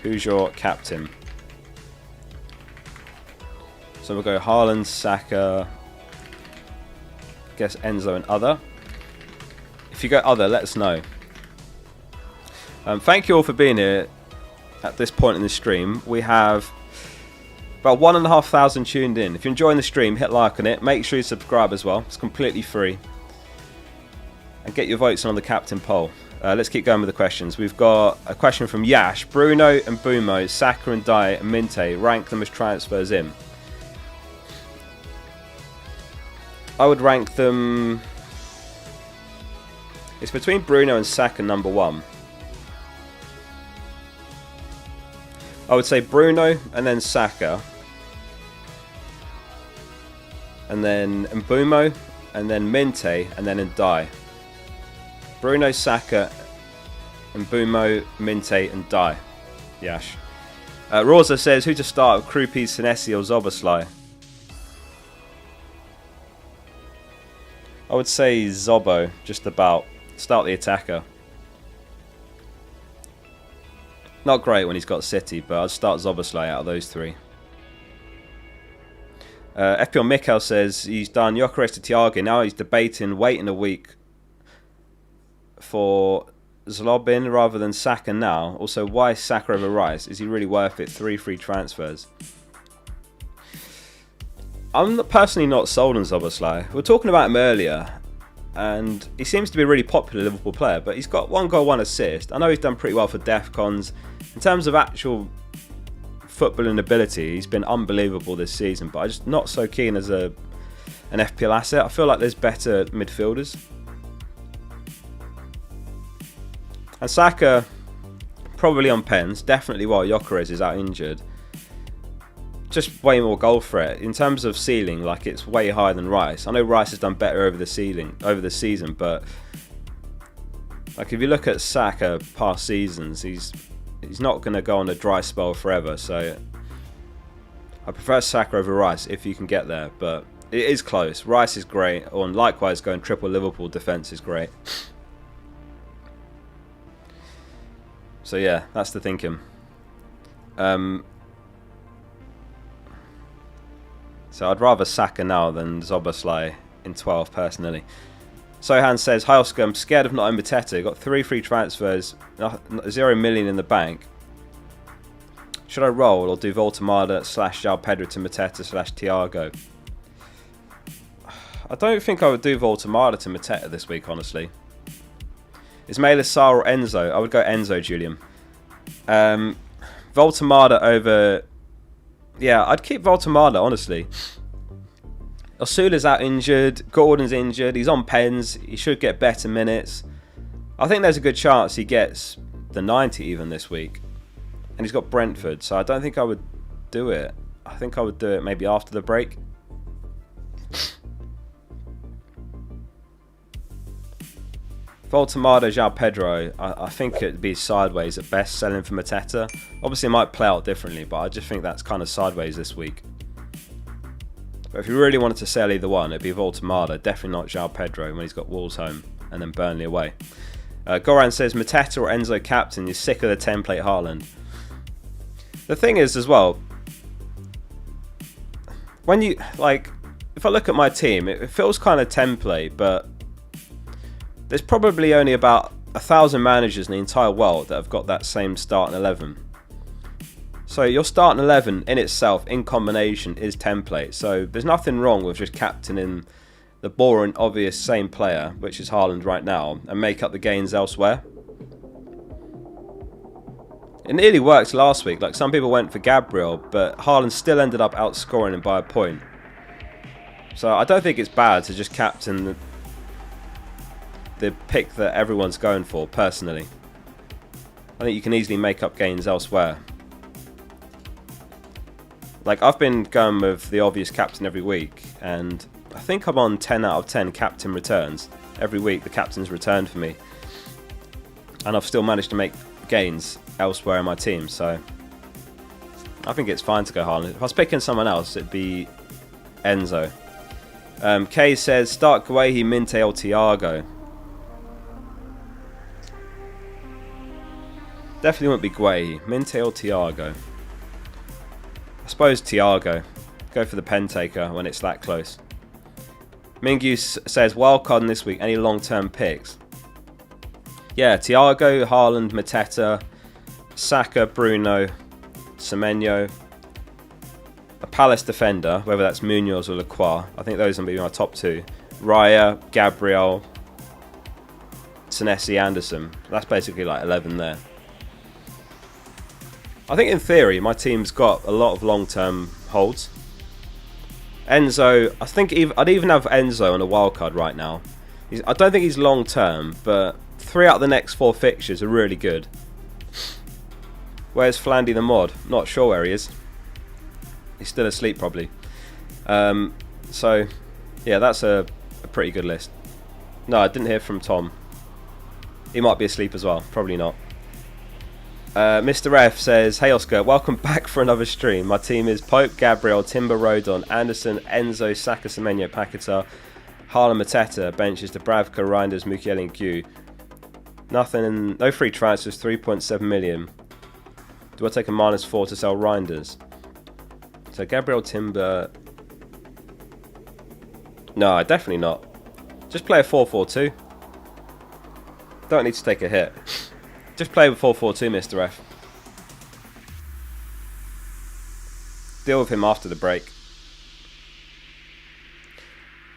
Who's your captain? So we'll go Haaland, Saka, I guess Enzo and other. If you go other, let us know. Thank you all for being here at this point in the stream. We have about 1,500 tuned in. If you're enjoying the stream, hit like on it. Make sure you subscribe as well. It's completely free. And get your votes on the captain poll. Let's keep going with the questions. We've got a question from Yash. Bruno and Bumo, Saka and Dai and Minte, rank them as transfers in. I would rank them... It's between Bruno and Saka number 1. I would say Bruno and then Saka. And then Mbumo and then Minte and then Ndai. Bruno, Saka, Mbumo, Minte and Ndai. Yash. Rosa says, who to start with Krupi, Senesi or Zoboslai? I would say Zobo, just about. Start the attacker. Not great when he's got City, but I'd start Zoboslai out of those 3. FPL Mikkel says he's done Gyökeres to Thiago. Now he's debating waiting a week for Zlobin rather than Saka now? Also, why Saka over Rice? Is he really worth it? 3 free transfers. I'm personally not sold on Szoboszlai. We were talking about him earlier, and he seems to be a really popular Liverpool player, but he's got 1 goal, 1 assist. I know he's done pretty well for DEFCONs. In terms of actual footballing ability, he's been unbelievable this season, but I'm just not so keen as an FPL asset. I feel like there's better midfielders. And Saka, probably on pens, definitely while Gyökeres is out injured. Just way more goal threat. In terms of ceiling, like, it's way higher than Rice. I know Rice has done better over the season, but like, if you look at Saka past seasons, he's not going to go on a dry spell forever. So I prefer Saka over Rice if you can get there, but it is close. Rice is great, and likewise going triple Liverpool defence is great. So yeah, that's the thinking. So I'd rather Saka now than Szoboszlai in 12 personally. Sohan says, hi Oscar, I'm scared of not owning Mateta. Got 3 free transfers, 0 million in the bank. Should I roll or do Voltemada / João Pedro to Mateta / Thiago? I don't think I would do Voltemada to Mateta this week, honestly. Ismail Assar or Enzo? I would go Enzo, Julian. Voltemada over... Yeah, I'd keep Voltemada, honestly. Osula's out injured. Gordon's injured. He's on pens. He should get better minutes. I think there's a good chance he gets the 90 even this week. And he's got Brentford, so I don't think I would do it. I think I would do it maybe after the break. Voltemada, João Pedro, I think it'd be sideways at best, selling for Mateta. Obviously it might play out differently, but I just think that's kind of sideways this week. But if you really wanted to sell either one, it'd be Voltemada, definitely not João Pedro when he's got Wolves home and then Burnley away. Goran says, Mateta or Enzo captain, you're sick of the template Haaland. The thing is as well, when you, like, if I look at my team, it feels kind of template, but there's probably only about 1,000 managers in the entire world that have got that same starting 11. So your starting 11 in itself, in combination, is template. So there's nothing wrong with just captaining the boring, obvious same player, which is Haaland right now, and make up the gains elsewhere. It nearly worked last week. Like, some people went for Gabriel, but Haaland still ended up outscoring him by a point. So I don't think it's bad to just captain the pick that everyone's going for, personally. I think you can easily make up gains elsewhere. Like, I've been going with the obvious captain every week, and I think I'm on 10 out of 10 captain returns. Every week the captain's returned for me. And I've still managed to make gains elsewhere in my team, so I think it's fine to go Haaland. If I was picking someone else, it'd be Enzo. Kay says, start Gw11, Minte or Thiago. Definitely won't be Gw11, Minte or Thiago. I suppose Thiago. Go for the pen taker when it's that close. Mingyu says, wildcard this week, any long-term picks? Yeah, Thiago, Haaland, Mateta, Saka, Bruno, Semenyo, a Palace defender, whether that's Munoz or Lacroix. I think those are going to be my top 2. Raya, Gabriel, Senesi, Anderson. That's basically like 11 there. I think in theory my team's got a lot of long-term holds. Enzo, I think I'd even have Enzo on a wildcard right now. I don't think he's long-term, but 3 out of the next 4 fixtures are really good. Where's Flandy the mod? Not sure where he is. He's still asleep probably. So yeah, that's a pretty good list. No, I didn't hear from Tom. He might be asleep as well. Probably not. Mr. F says, hey Oscar, welcome back for another stream. My team is Pope, Gabriel, Timber, Rodon, Anderson, Enzo, Saka, Semenyo, Paquetá, Haaland, Mateta. Benches Dubravka, Reinders, Mukiele and Q. Nothing, no free transfers, 3.7 million. Do I take a -4 to sell Reinders? So Gabriel, Timber... No, definitely not. Just play a 4-4-2. Don't need to take a hit. Just play with 4-4-2, Mr. F. Deal with him after the break.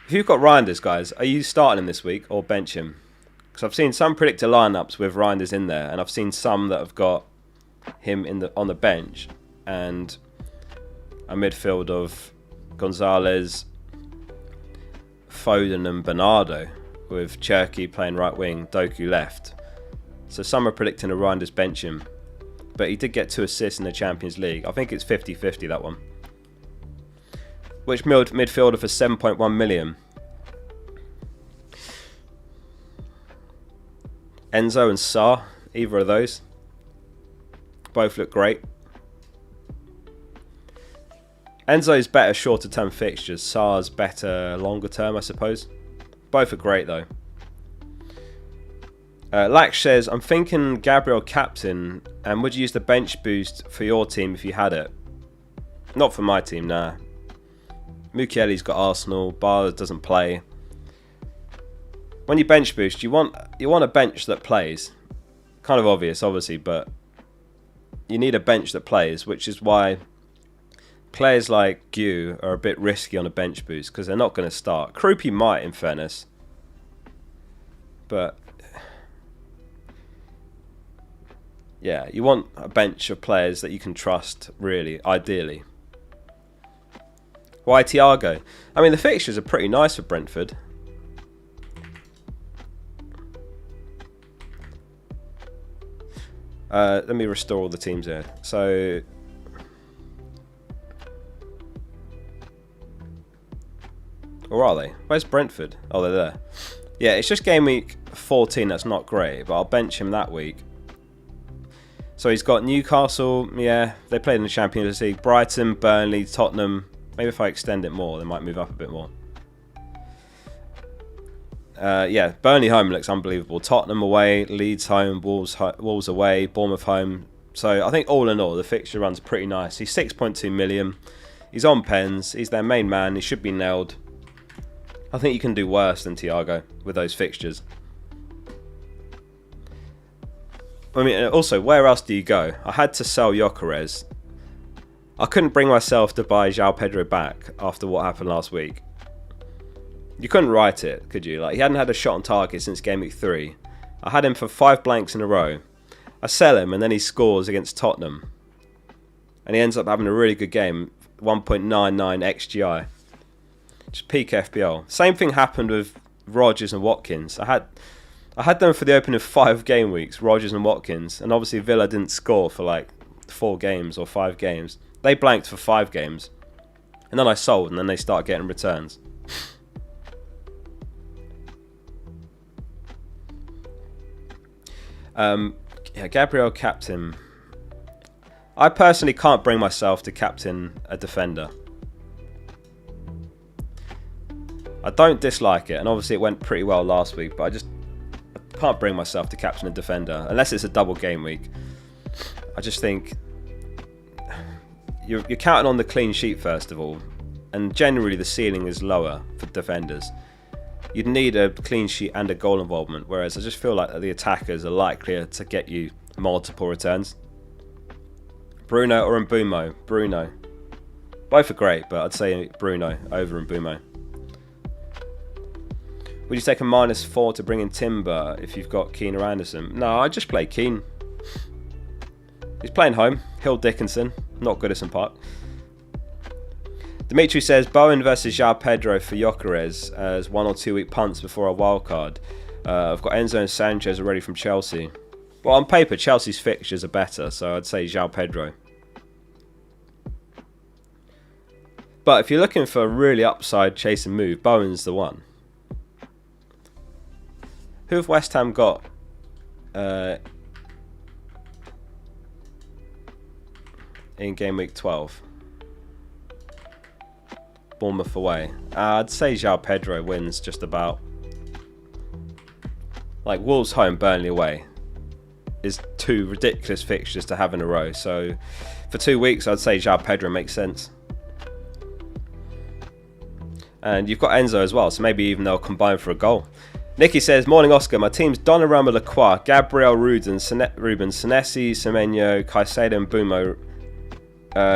If you've got Reinders, guys, are you starting him this week or bench him? Because I've seen some predictor lineups with Reinders in there, and I've seen some that have got him on the bench and a midfield of Gonzalez, Foden and Bernardo, with Cherky playing right wing, Doku left. So some are predicting a Reinders bench him, but he did get 2 assists in the Champions League. I think it's 50-50, that one. Which midfielder for 7.1 million? Enzo and Sarr, either of those. Both look great. Enzo's better shorter term fixtures. Sarr's better longer term, I suppose. Both are great though. Lax says, I'm thinking Gabriel captain, and would you use the bench boost for your team if you had it? Not for my team, nah. Mukiele's got Arsenal, Barr doesn't play. When you bench boost, you want a bench that plays. Kind of obvious, obviously, but you need a bench that plays, which is why players like Gw are a bit risky on a bench boost, because they're not going to start. Krupi might, in fairness. But yeah, you want a bench of players that you can trust, really, ideally. Why Thiago? I mean, the fixtures are pretty nice for Brentford. Let me restore all the teams here. So, or are they? Where's Brentford? Oh, they're there. Yeah, it's just game week 14 that's not great, but I'll bench him that week. So he's got Newcastle, yeah, they played in the Champions League. Brighton, Burnley, Tottenham. Maybe if I extend it more, they might move up a bit more. Yeah, Burnley home looks unbelievable. Tottenham away, Leeds home, Wolves away, Bournemouth home. So I think all in all, the fixture run's pretty nice. He's 6.2 million. He's on pens. He's their main man. He should be nailed. I think you can do worse than Thiago with those fixtures. I mean, also, where else do you go? I had to sell Gyökeres. I couldn't bring myself to buy João Pedro back after what happened last week. You couldn't write it, could you? Like, he hadn't had a shot on target since game week 3. I had him for 5 blanks in a row. I sell him and then he scores against Tottenham. And he ends up having a really good game. 1.99 XGI. Just peak FPL. Same thing happened with Rodgers and Watkins. I had them for the opening of 5 game weeks, Rodgers and Watkins. And obviously Villa didn't score for like 4 games or 5 games. They blanked for 5 games. And then I sold and then they started getting returns. Yeah, Gabriel captain. I personally can't bring myself to captain a defender. I don't dislike it, and obviously it went pretty well last week, but I can't bring myself to captain a defender unless it's a double game week. I just think you're counting on the clean sheet first of all, and generally the ceiling is lower for defenders. You'd need a clean sheet and a goal involvement, whereas I just feel like the attackers are likelier to get you multiple returns. Bruno or Mbumo? Bruno. Both are great, but I'd say Bruno over Mbumo. Would you take a -4 to bring in Timber if you've got Keane or Anderson? No, I'd just play Keane. He's playing home. Hill Dickinson, not Goodison Park. Dimitri says, Bowen versus João Pedro for Gyökeres as 1 or 2 week punts before a wild card. I've got Enzo and Sanchez already from Chelsea. Well, on paper, Chelsea's fixtures are better, so I'd say João Pedro. But if you're looking for a really upside chase and move, Bowen's the one. Who have West Ham got? In game week 12. Bournemouth away. I'd say João Pedro wins just about. Like Wolves home, Burnley away is 2 ridiculous fixtures to have in a row. So for 2 weeks, I'd say João Pedro makes sense. And you've got Enzo as well, so maybe even they'll combine for a goal. Nikki says, morning Oscar, my team's Donnarumma, Lacroix, Gabriel, Ruben, Senesi, Semenyo, Caicedo and Bumo.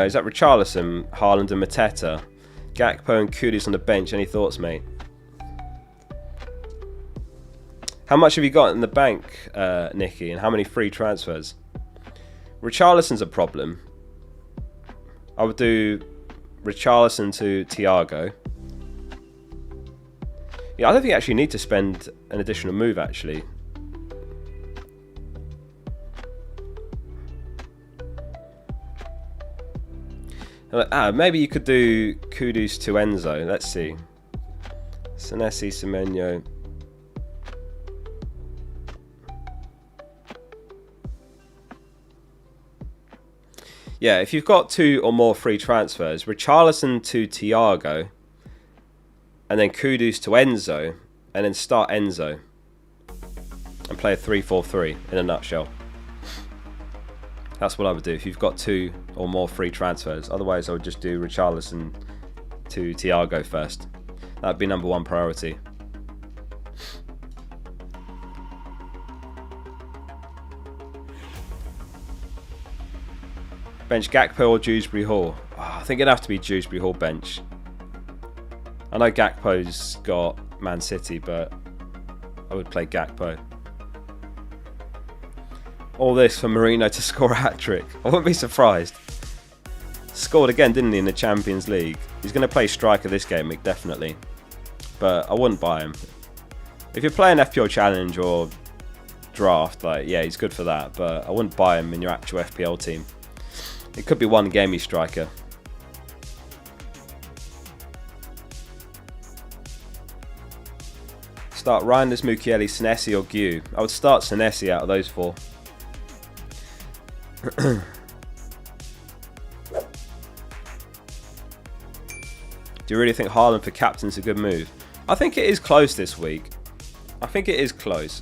Is that Richarlison, Haaland and Mateta? Gakpo and Kudus on the bench. Any thoughts, mate? How much have you got in the bank, Nikki, and how many free transfers? Richarlison's a problem. I would do Richarlison to Thiago. Yeah, I don't think you actually need to spend an additional move, actually. Maybe you could do Kudus to Enzo. Let's see. Senesi, Semenyo. Yeah, if you've got 2 or more free transfers, Richarlison to Thiago, and then Kudus to Enzo, and then start Enzo, and play a 3-4-3 in a nutshell. That's what I would do if you've got 2 or more free transfers. Otherwise, I would just do Richarlison to Thiago first. That would be number 1 priority. Bench Gakpo or Dewsbury Hall? Oh, I think it'd have to be Dewsbury Hall bench. I know Gakpo's got Man City, but I would play Gakpo. All this for Marino to score a hat-trick. I wouldn't be surprised. Scored again, didn't he, in the Champions League? He's going to play striker this game week, definitely. But I wouldn't buy him. If you're playing FPL Challenge or Draft, like, yeah, he's good for that. But I wouldn't buy him in your actual FPL team. It could be one gamey striker. Start Reinders, Mukiele, Senesi or Gu. I would start Senesi out of those 4. Do you really think Haaland for captain's a good move? I think it is close this week. I think it is close.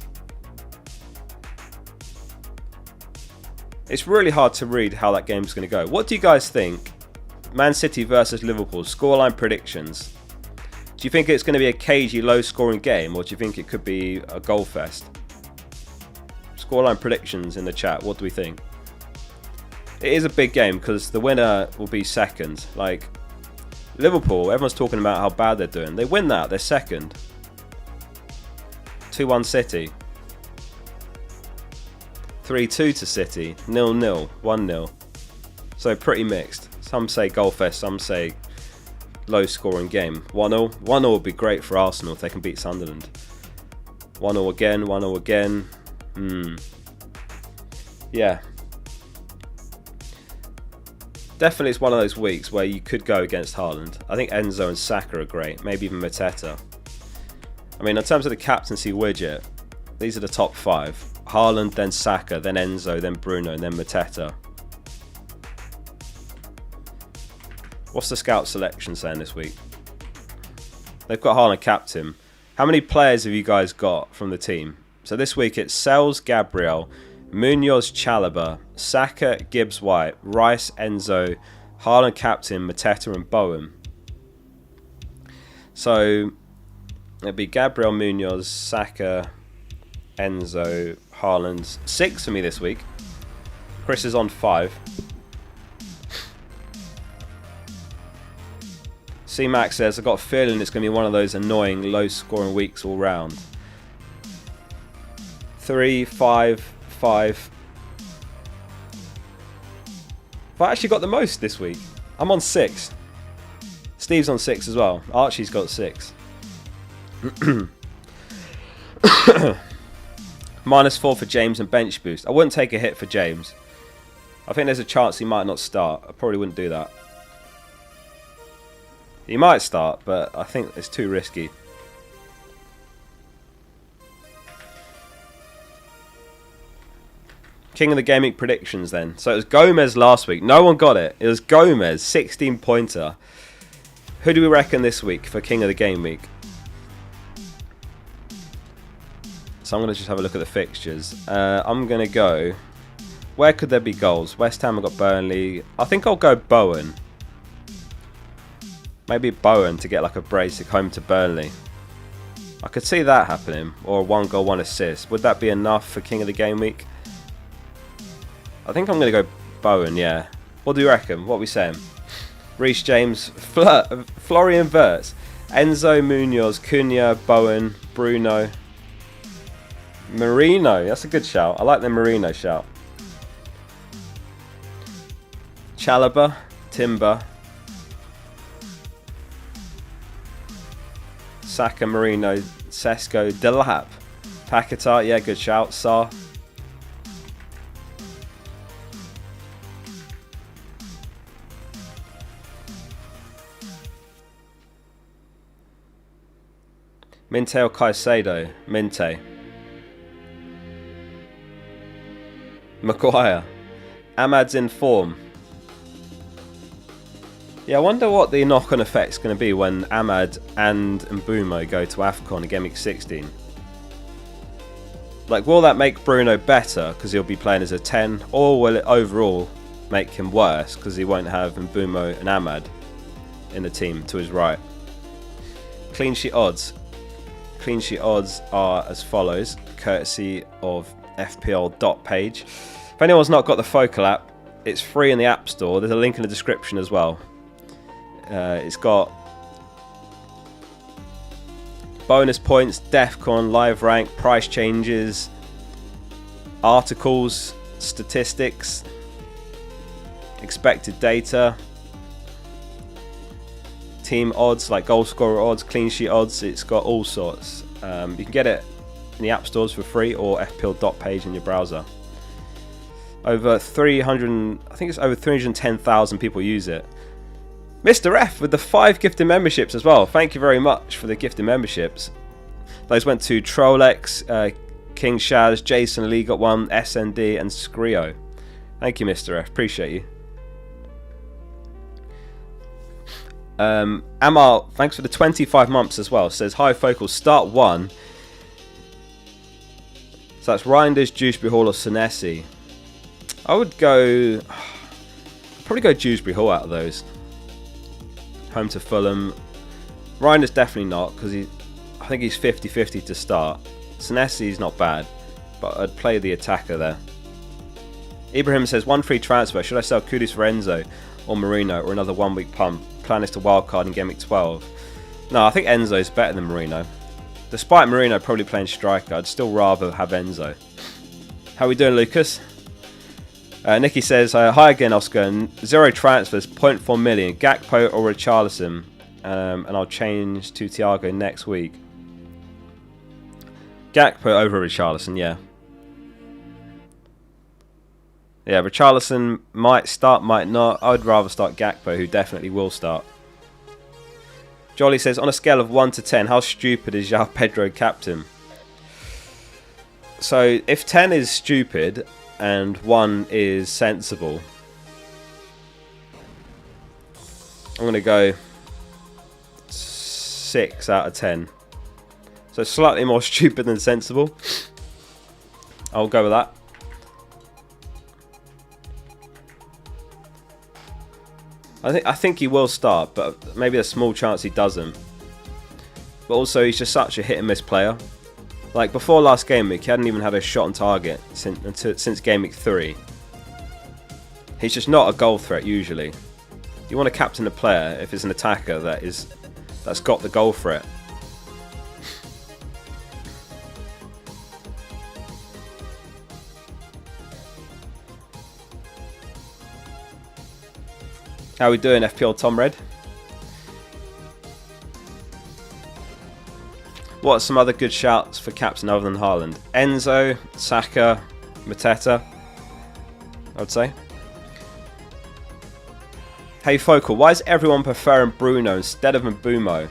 It's really hard to read how that game's going to go. What do you guys think? Man City versus Liverpool, scoreline predictions. Do you think it's going to be a cagey, low-scoring game, or do you think it could be a goal fest? Scoreline predictions in the chat. What do we think? It is a big game because the winner will be second. Like, Liverpool, everyone's talking about how bad they're doing. They win that, they're second. 2-1 City. 3-2 to City. 0-0. 1-0. So pretty mixed. Some say goal fest, some say low scoring game. 1-0. 1-0 would be great for Arsenal if they can beat Sunderland. 1-0 again, 1-0 again. Yeah. Definitely it's one of those weeks where you could go against Haaland. I think Enzo and Saka are great. Maybe even Mateta. I mean, in terms of the captaincy widget, these are the top 5. Haaland, then Saka, then Enzo, then Bruno, and then Mateta. What's the scout selection saying this week? They've got Haaland captain. How many players have you guys got from the team? So this week it's Sells, Gabriel, Munoz, Chalobah, Saka, Gibbs White, Rice, Enzo, Haaland captain, Mateta and Bowen. So it'd be Gabriel, Munoz, Saka, Enzo, Haaland. 6 for me this week. Chris is on 5. C-Max says, I've got a feeling it's going to be one of those annoying low-scoring weeks all round. 3, 5, 5. But I actually got the most this week. I'm on 6. Steve's on 6 as well. Archie's got 6. -4 for James and bench boost. I wouldn't take a hit for James. I think there's a chance he might not start. I probably wouldn't do that. He might start, but I think it's too risky. King of the Gaming predictions then. So it was Gomez last week. No one got it. It was Gomez, 16-pointer. Who do we reckon this week for King of the Game Week? So I'm going to just have a look at the fixtures. I'm going to go... Where could there be goals? West Ham have got Burnley. I think I'll go Bowen. Maybe Bowen to get like a basic home to Burnley. I could see that happening, or a 1 goal, 1 assist. Would that be enough for King of the Game Week? I think I'm going to go Bowen, yeah. What do you reckon? What are we saying? Reece James, Florian Wirtz, Enzo, Munoz, Cunha, Bowen, Bruno, Marino. That's a good shout. I like the Marino shout. Chalobah, Timber, Saka, Marino, Sesko, Delap, Paquetá, yeah, good shout. Sarr. Minte or Caicedo? Minte. Maguire. Ahmad's in form. Yeah, I wonder what the knock-on effect's going to be when Ahmad and Mbeumo go to AFCON in Gameweek 16. Like, will that make Bruno better because he'll be playing as a 10, or will it overall make him worse because he won't have Mbeumo and Ahmad in the team to his right? Clean sheet odds. Clean sheet odds are as follows, courtesy of FPL page. If anyone's not got the Focal app, it's free in the App Store. There's a link in the description as well. It's got bonus points, DEFCON, live rank, price changes, articles, statistics, expected data, team odds like goal scorer odds, clean sheet odds. It's got all sorts. You can get it in the app stores for free or FPL page in your browser. Over 300, I think it's over 310,000 people use it. Mr. F with the 5 gifted memberships as well. Thank you very much for the gifted memberships. Those went to Trollex, King Shaz, Jason Lee got one, SND and Scrio. Thank you, Mr. F. Appreciate you. Amal, thanks for the 25 months as well. Says, hi Focal, start 1. So that's Reinders, Dewsbury Hall or Senesi. I would go, probably go Dewsbury Hall out of those. Home to Fulham. Reinders definitely not, because I think he's 50-50 to start. Senesi's not bad, but I'd play the attacker there. Ibrahim says, 1 free transfer. Should I sell Kudus for Enzo or Marino or another 1 week pump? Plan is to wildcard in Gameweek 12. No, I think Enzo's better than Marino. Despite Marino probably playing striker, I'd still rather have Enzo. How are we doing, Lucas? Nicky says, hi again, Oscar. 0 transfers, 0.4 million. Gakpo or Richarlison. And I'll change to Thiago next week. Gakpo over Richarlison, yeah. Yeah, Richarlison might start, might not. I would rather start Gakpo, who definitely will start. Jolly says, on a scale of 1 to 10, how stupid is João Pedro captain? So, if 10 is stupid and 1 is sensible, I'm going to go 6 out of 10. So, slightly more stupid than sensible. I'll go with that. I think he will start, but maybe a small chance he doesn't. But also, he's just such a hit and miss player. Like before last game week, he hadn't even had a shot on target since game week 3. He's just not a goal threat usually. You want to captain a player if it's an attacker that's got the goal threat. How are we doing, FPL Tom Red? What are some other good shouts for captain other than Haaland? Enzo, Saka, Mateta, I would say. Hey Focal, why is everyone preferring Bruno instead of Mbeumo?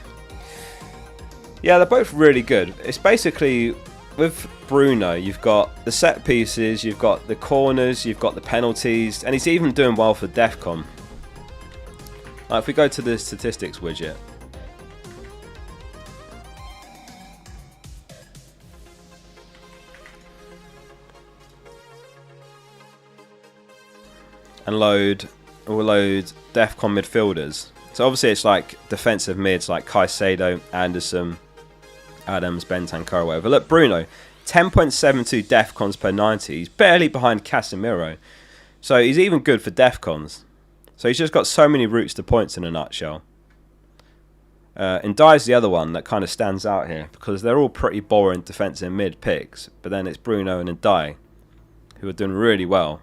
Yeah, they're both really good. It's basically, with Bruno, you've got the set pieces, you've got the corners, you've got the penalties, and he's even doing well for DEFCON. If we go to the statistics widget, and we'll load DEFCON midfielders. So obviously it's like defensive mids like Caicedo, Anderson, Adams, Bentancur, whatever. Look, Bruno, 10.72 defcons per 90. He's barely behind Casemiro. So he's even good for defcons. So he's just got so many routes to points in a nutshell. And Dye's the other one that kind of stands out here because they're all pretty boring defensive mid picks. But then it's Bruno and Dye who are doing really well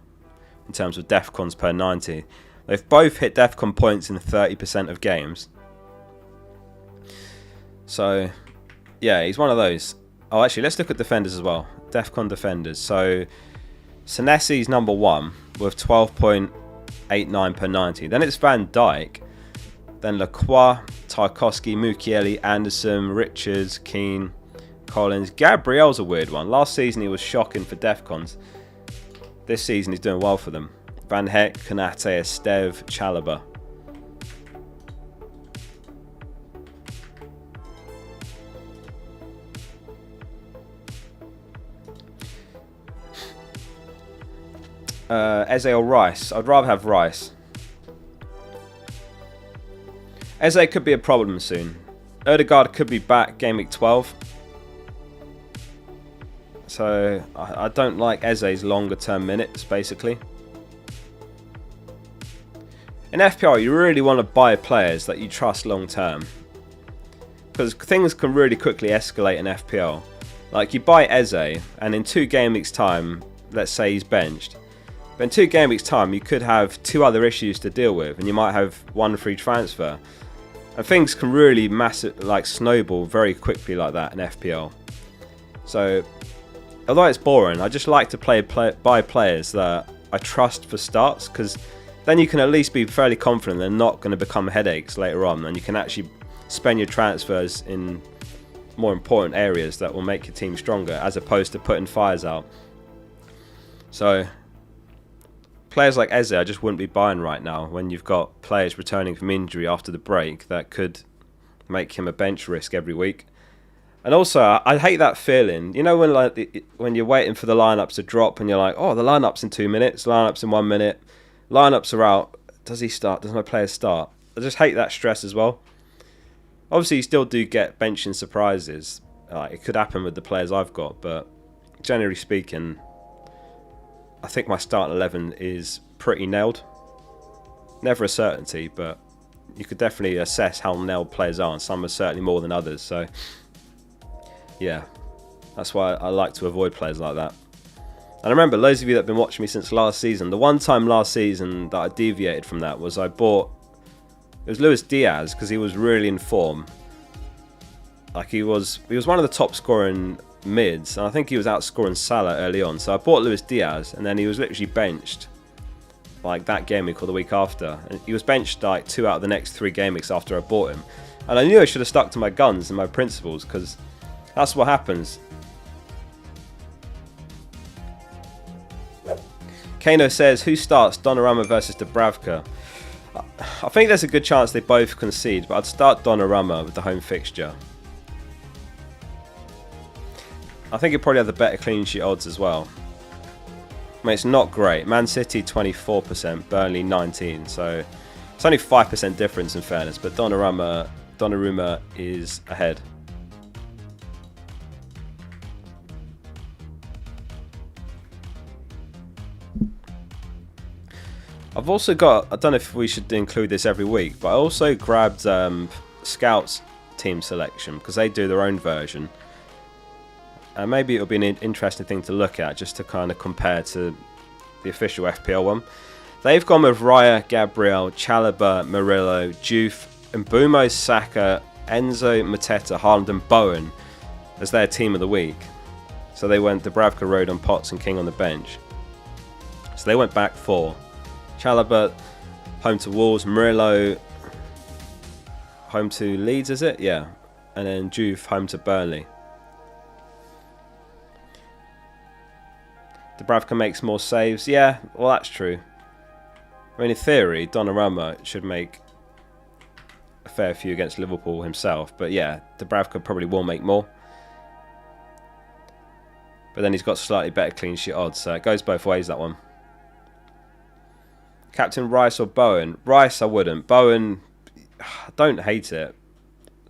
in terms of defcons per 90. They've both hit defcon points in 30% of games. So, yeah, he's one of those. Oh, actually, let's look at defenders as well. Defcon defenders. So, Senesi's number 1 with 12.89 per 90. Then it's Van Dijk. Then Lacroix, Tarkowski, Mukiele, Anderson, Richards, Keane, Collins. Gabriel's a weird one. Last season he was shocking for defcons. This season he's doing well for them. Van Heck, Konate, Estev, Chalobah. Eze or Rice? I'd rather have Rice. Eze could be a problem soon. Odegaard could be back game week 12. So I don't like Eze's longer term minutes basically. In FPL you really want to buy players that you trust long term. Because things can really quickly escalate in FPL. Like you buy Eze and in 2 game weeks time, let's say he's benched. But in 2 game weeks time you could have 2 other issues to deal with and you might have 1 free transfer. And things can really snowball very quickly like that in FPL. So although it's boring, I just like to buy players that I trust for starts because then you can at least be fairly confident they're not going to become headaches later on and you can actually spend your transfers in more important areas that will make your team stronger as opposed to putting fires out. So players like Eze I just wouldn't be buying right now when you've got players returning from injury after the break that could make him a bench risk every week. And also, I hate that feeling. You know when you're waiting for the lineups to drop and you're like, oh, the lineup's in 2 minutes, lineup's in 1 minute, lineups are out. Does he start? Does my player start? I just hate that stress as well. Obviously, you still do get benching surprises. It could happen with the players I've got, but generally speaking, I think my starting 11 is pretty nailed. Never a certainty, but you could definitely assess how nailed players are, and some are certainly more than others. So, yeah, that's why I like to avoid players like that. And I remember those of you that have been watching me since last season, the one time last season that I deviated from that was it was Luis Diaz because he was really in form. Like he was one of the top scoring mids, and I think he was outscoring Salah early on. So I bought Luis Diaz, and then he was literally benched like that game week or the week after. And he was benched like 2 out of the next 3 game weeks after I bought him. And I knew I should have stuck to my guns and my principles because that's what happens. Kano says, who starts Donnarumma versus Dubravka? I think there's a good chance they both concede, but I'd start Donnarumma with the home fixture. I think he'll probably have the better clean sheet odds as well. I mean, it's not great. Man City 24%, Burnley 19%, so it's only 5% difference in fairness, but Donnarumma is ahead. I've also got, I don't know if we should include this every week, but I also grabbed Scouts team selection because they do their own version. And maybe it'll be an interesting thing to look at just to kind of compare to the official FPL one. They've gone with Raya, Gabriel, Chalobah, Murillo, Juve, Mbumo, Saka, Enzo, Mateta, Haaland and Bowen as their team of the week. So they went Dubravka, Rodon, Potts and King on the bench. So they went back 4. Chalobah home to Wolves, Murillo home to Leeds, is it? Yeah. And then Juve home to Burnley. Dubravka makes more saves. Yeah, well that's true. I mean in theory, Donnarumma should make a fair few against Liverpool himself. But yeah, Dubravka probably will make more. But then he's got slightly better clean sheet odds, so it goes both ways, that one. Captain Rice or Bowen? Rice I wouldn't. Bowen, I don't hate it.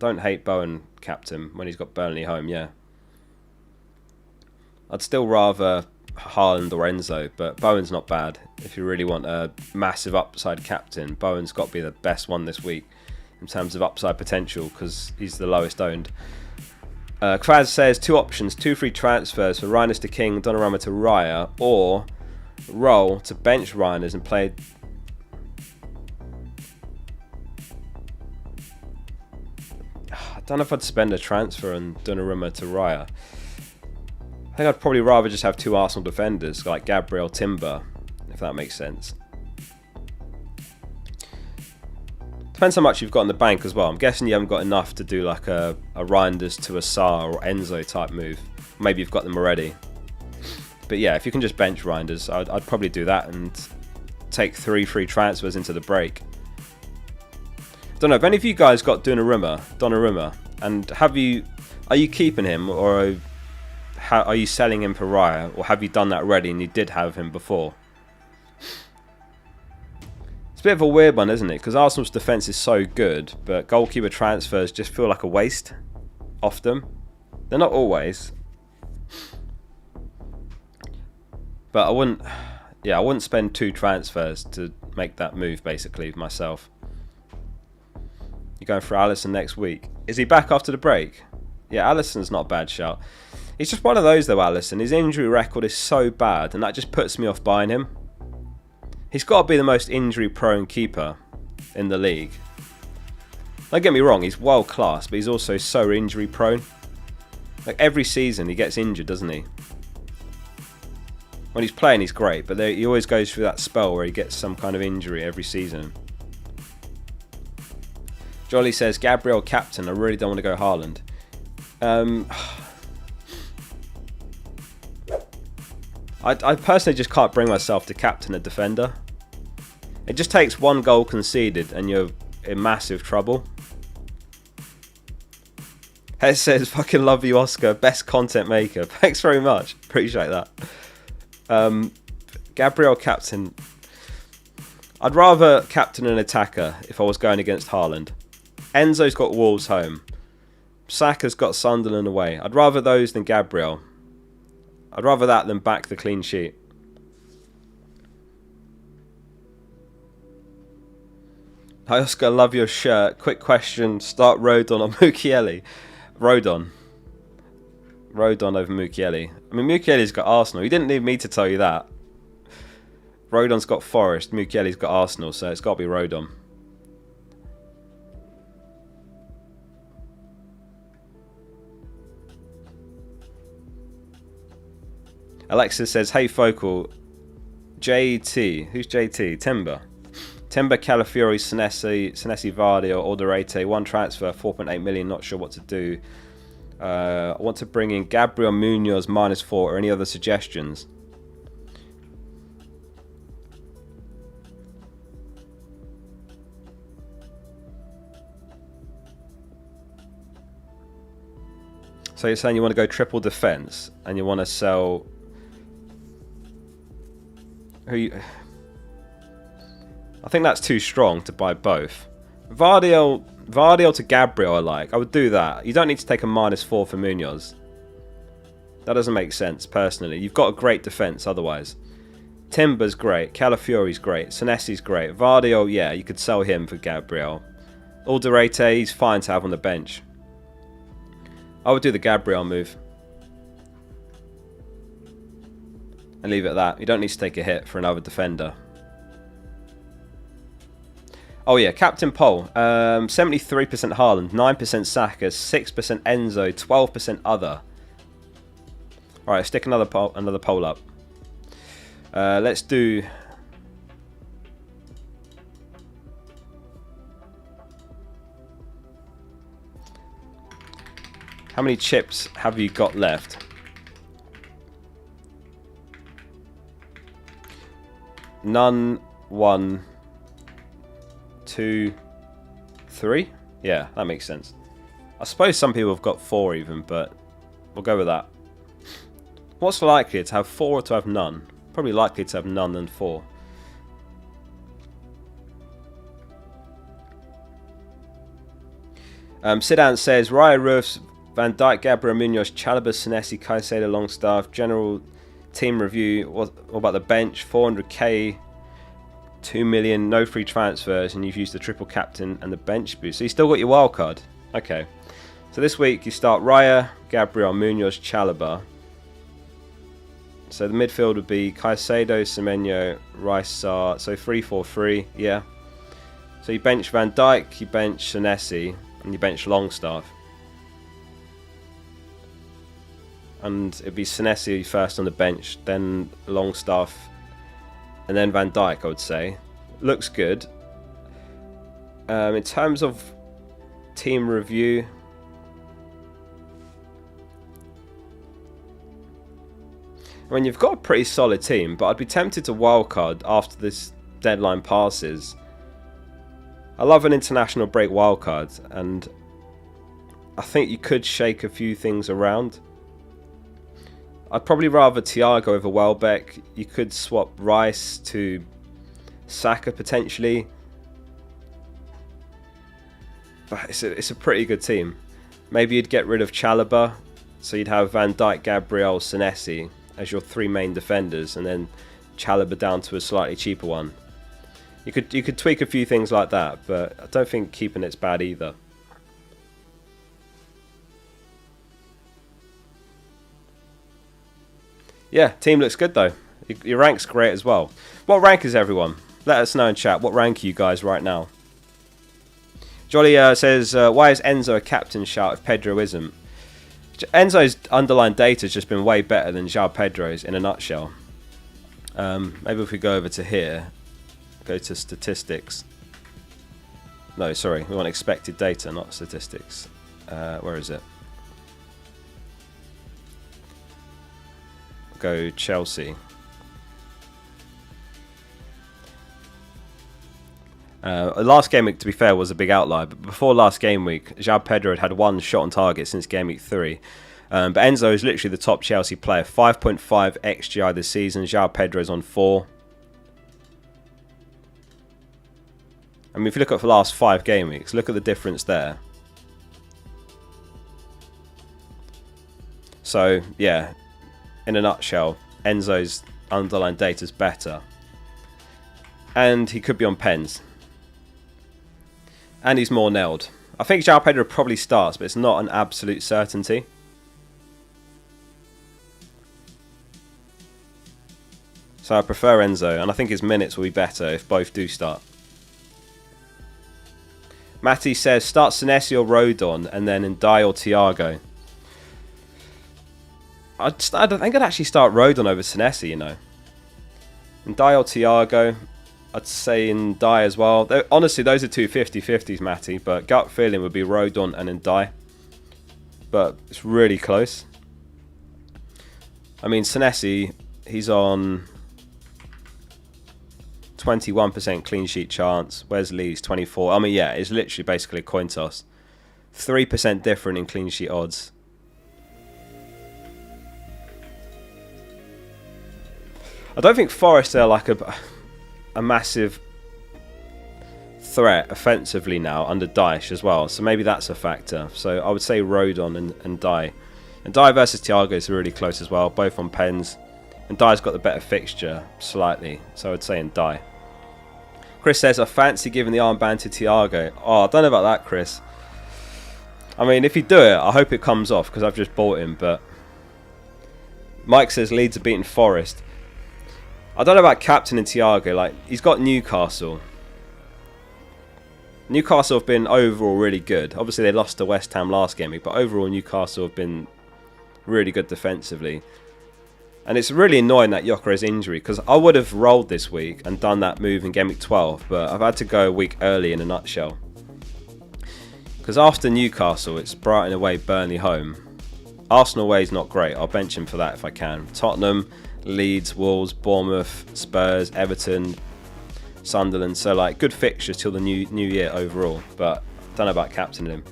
Don't hate Bowen captain when he's got Burnley home, yeah. I'd still rather Haaland or Enzo, but Bowen's not bad. If you really want a massive upside captain, Bowen's got to be the best one this week in terms of upside potential because he's the lowest owned. Kvaz says 2 options, 2 free transfers for Reinders to King, Donnarumma to Raya, or roll to bench Reinders and play. I don't know if I'd spend a transfer on Donnarumma to Raya. I think I'd probably rather just have 2 Arsenal defenders like Gabriel, Timber, if that makes sense. Depends how much you've got in the bank as well. I'm guessing you haven't got enough to do like a Reinders to a Sarr or Enzo type move. Maybe you've got them already. But yeah, if you can just bench Reinders, I'd probably do that and take 3 free transfers into the break. Don't know if any of you guys got Donnarumma, and are you keeping him or are you selling him for Raya, or have you done that already and you did have him before? It's a bit of a weird one, isn't it? Because Arsenal's defence is so good, but goalkeeper transfers just feel like a waste often. They're not always. But I wouldn't spend 2 transfers to make that move basically myself. You're going for Alisson next week. Is he back after the break? Yeah, Alisson's not a bad shout. He's just one of those though, Alisson. His injury record is so bad and that just puts me off buying him. He's got to be the most injury-prone keeper in the league. Don't get me wrong, he's world class, but he's also so injury-prone. Like every season he gets injured, doesn't he? When he's playing he's great, but he always goes through that spell where he gets some kind of injury every season. Jolly says, Gabriel captain, I really don't want to go Haaland. I personally just can't bring myself to captain a defender. It just takes 1 goal conceded and you're in massive trouble. Hez says, fucking love you, Oscar. Best content maker. Thanks very much. Appreciate that. Gabriel captain. I'd rather captain an attacker if I was going against Haaland. Enzo's got Wolves home. Saka's got Sunderland away. I'd rather those than Gabriel. I'd rather that than back the clean sheet. Hi Oscar, love your shirt. Quick question, start Rodon or Mukiele? Rodon over Mukiele. I mean, Mukiele's got Arsenal. You didn't need me to tell you that. Rodon's got Forest, Mukiele's got Arsenal, so it's got to be Rodon. Alexis says, hey Focal, JT, who's JT? Timber, Calafiori, Senesi, Vardy or Alderete, 1 transfer, 4.8 million, not sure what to do. I want to bring in Gabriel Munoz -4 or any other suggestions. So you're saying you want to go triple defence and you want to sell... I think that's too strong to buy both. Vardy to Gabriel I like. I would do that. You don't need to take a -4 for Munoz. That doesn't make sense, personally. You've got a great defence otherwise. Timber's great. Calafiori's great. Senesi's great. Vardy, yeah, you could sell him for Gabriel. Alderete, he's fine to have on the bench. I would do the Gabriel move. And leave it at that. You don't need to take a hit for another defender. Oh yeah, Captain Poll. 73% Haaland, 9% Saka, 6% Enzo, 12% other. Alright, stick another poll up. Let's do... How many chips have you got left? None, 1, 2, 3? Yeah, that makes sense. I suppose some people have got 4 even, but we'll go with that. What's likely, to have 4 or to have none? Probably likely to have none than 4. Sidan says Raya, Roofs, Van Dijk, Gabriel, Munoz, Chalobah, Senesi, Caicedo, Longstaff. General team review. What about the bench? 400k, 2 million, no free transfers, and you've used the triple captain and the bench boost. So you still got your wild card. Okay. So this week you start Raya, Gabriel, Munoz, Chalobah. So the midfield would be Caicedo, Semenyo, Rice, Sarr. So 3-4-3, yeah. So you bench Van Dijk, you bench Senesi, and you bench Longstaff. And it'd be Senesi first on the bench, then Longstaff, and then Van Dijk, I would say. Looks good. In terms of team review, I mean, you've got a pretty solid team, but I'd be tempted to wildcard after this deadline passes. I love an international break wildcard, and I think you could shake a few things around. I'd probably rather Thiago over Welbeck. You could swap Rice to Saka potentially. But it's a pretty good team. Maybe you'd get rid of Chalobah, so you'd have Van Dijk, Gabriel, Senesi as your three main defenders, and then Chalobah down to a slightly cheaper one. You could tweak a few things like that, but I don't think keeping it's bad either. Yeah, team looks good though. Your rank's great as well. What rank is everyone? Let us know in chat. What rank are you guys right now? Jolly says, why is Enzo a captain shout if Pedro isn't? Enzo's underlying data has just been way better than João Pedro's in a nutshell. Maybe if we go over to here, go to statistics. No, sorry, we want expected data, not statistics. Where is it? Go Chelsea. Last game week, to be fair, was a big outlier. But before last game week, João Pedro had one shot on target since game week 3. But Enzo is literally the top Chelsea player. 5.5 XGI this season. João Pedro's on 4. I mean, if you look at the last 5 game weeks, look at the difference there. So, yeah, in a nutshell, Enzo's underlying data is better. And he could be on pens. And he's more nailed. I think João Pedro probably starts, but it's not an absolute certainty. So I prefer Enzo, and I think his minutes will be better if both do start. Matty says, start Senesi or Rodon, and then Ndiaye or Thiago. I think I'd actually start Rodon over Senesi, you know. Ndiaye or Thiago. I'd say Ndiaye as well. Honestly, those are two 50-50s, Matty, but gut feeling would be Rodon and Ndiaye. But it's really close. I mean, Senesi, he's on 21% clean sheet chance. Where's Lee's 24? I mean, yeah, it's literally basically a coin toss. 3% different in clean sheet odds. I don't think Forest are like a massive threat offensively now under Dyche as well, so maybe that's a factor. So I would say Rodon and Ndiaye. And Ndiaye versus Thiago is really close as well, both on pens. And Ndie's got the better fixture slightly, so I would say Ndiaye. Chris says, I fancy giving the armband to Thiago. Oh, I don't know about that, Chris. I mean, if you do it, I hope it comes off because I've just bought him. But Mike says Leeds are beating Forest. I don't know about captain and Thiago. Like, he's got Newcastle. Newcastle have been overall really good. Obviously, they lost to West Ham last game week, but overall Newcastle have been really good defensively. And it's really annoying that Gyökeres injury, because I would have rolled this week and done that move in game week 12, but I've had to go a week early in a nutshell. Because after Newcastle, it's Brighton away, Burnley home. Arsenal away is not great. I'll bench him for that if I can. Tottenham, Leeds, Wolves, Bournemouth, Spurs, Everton, Sunderland. So, like, good fixtures till the new year overall, but I don't know about captaining him.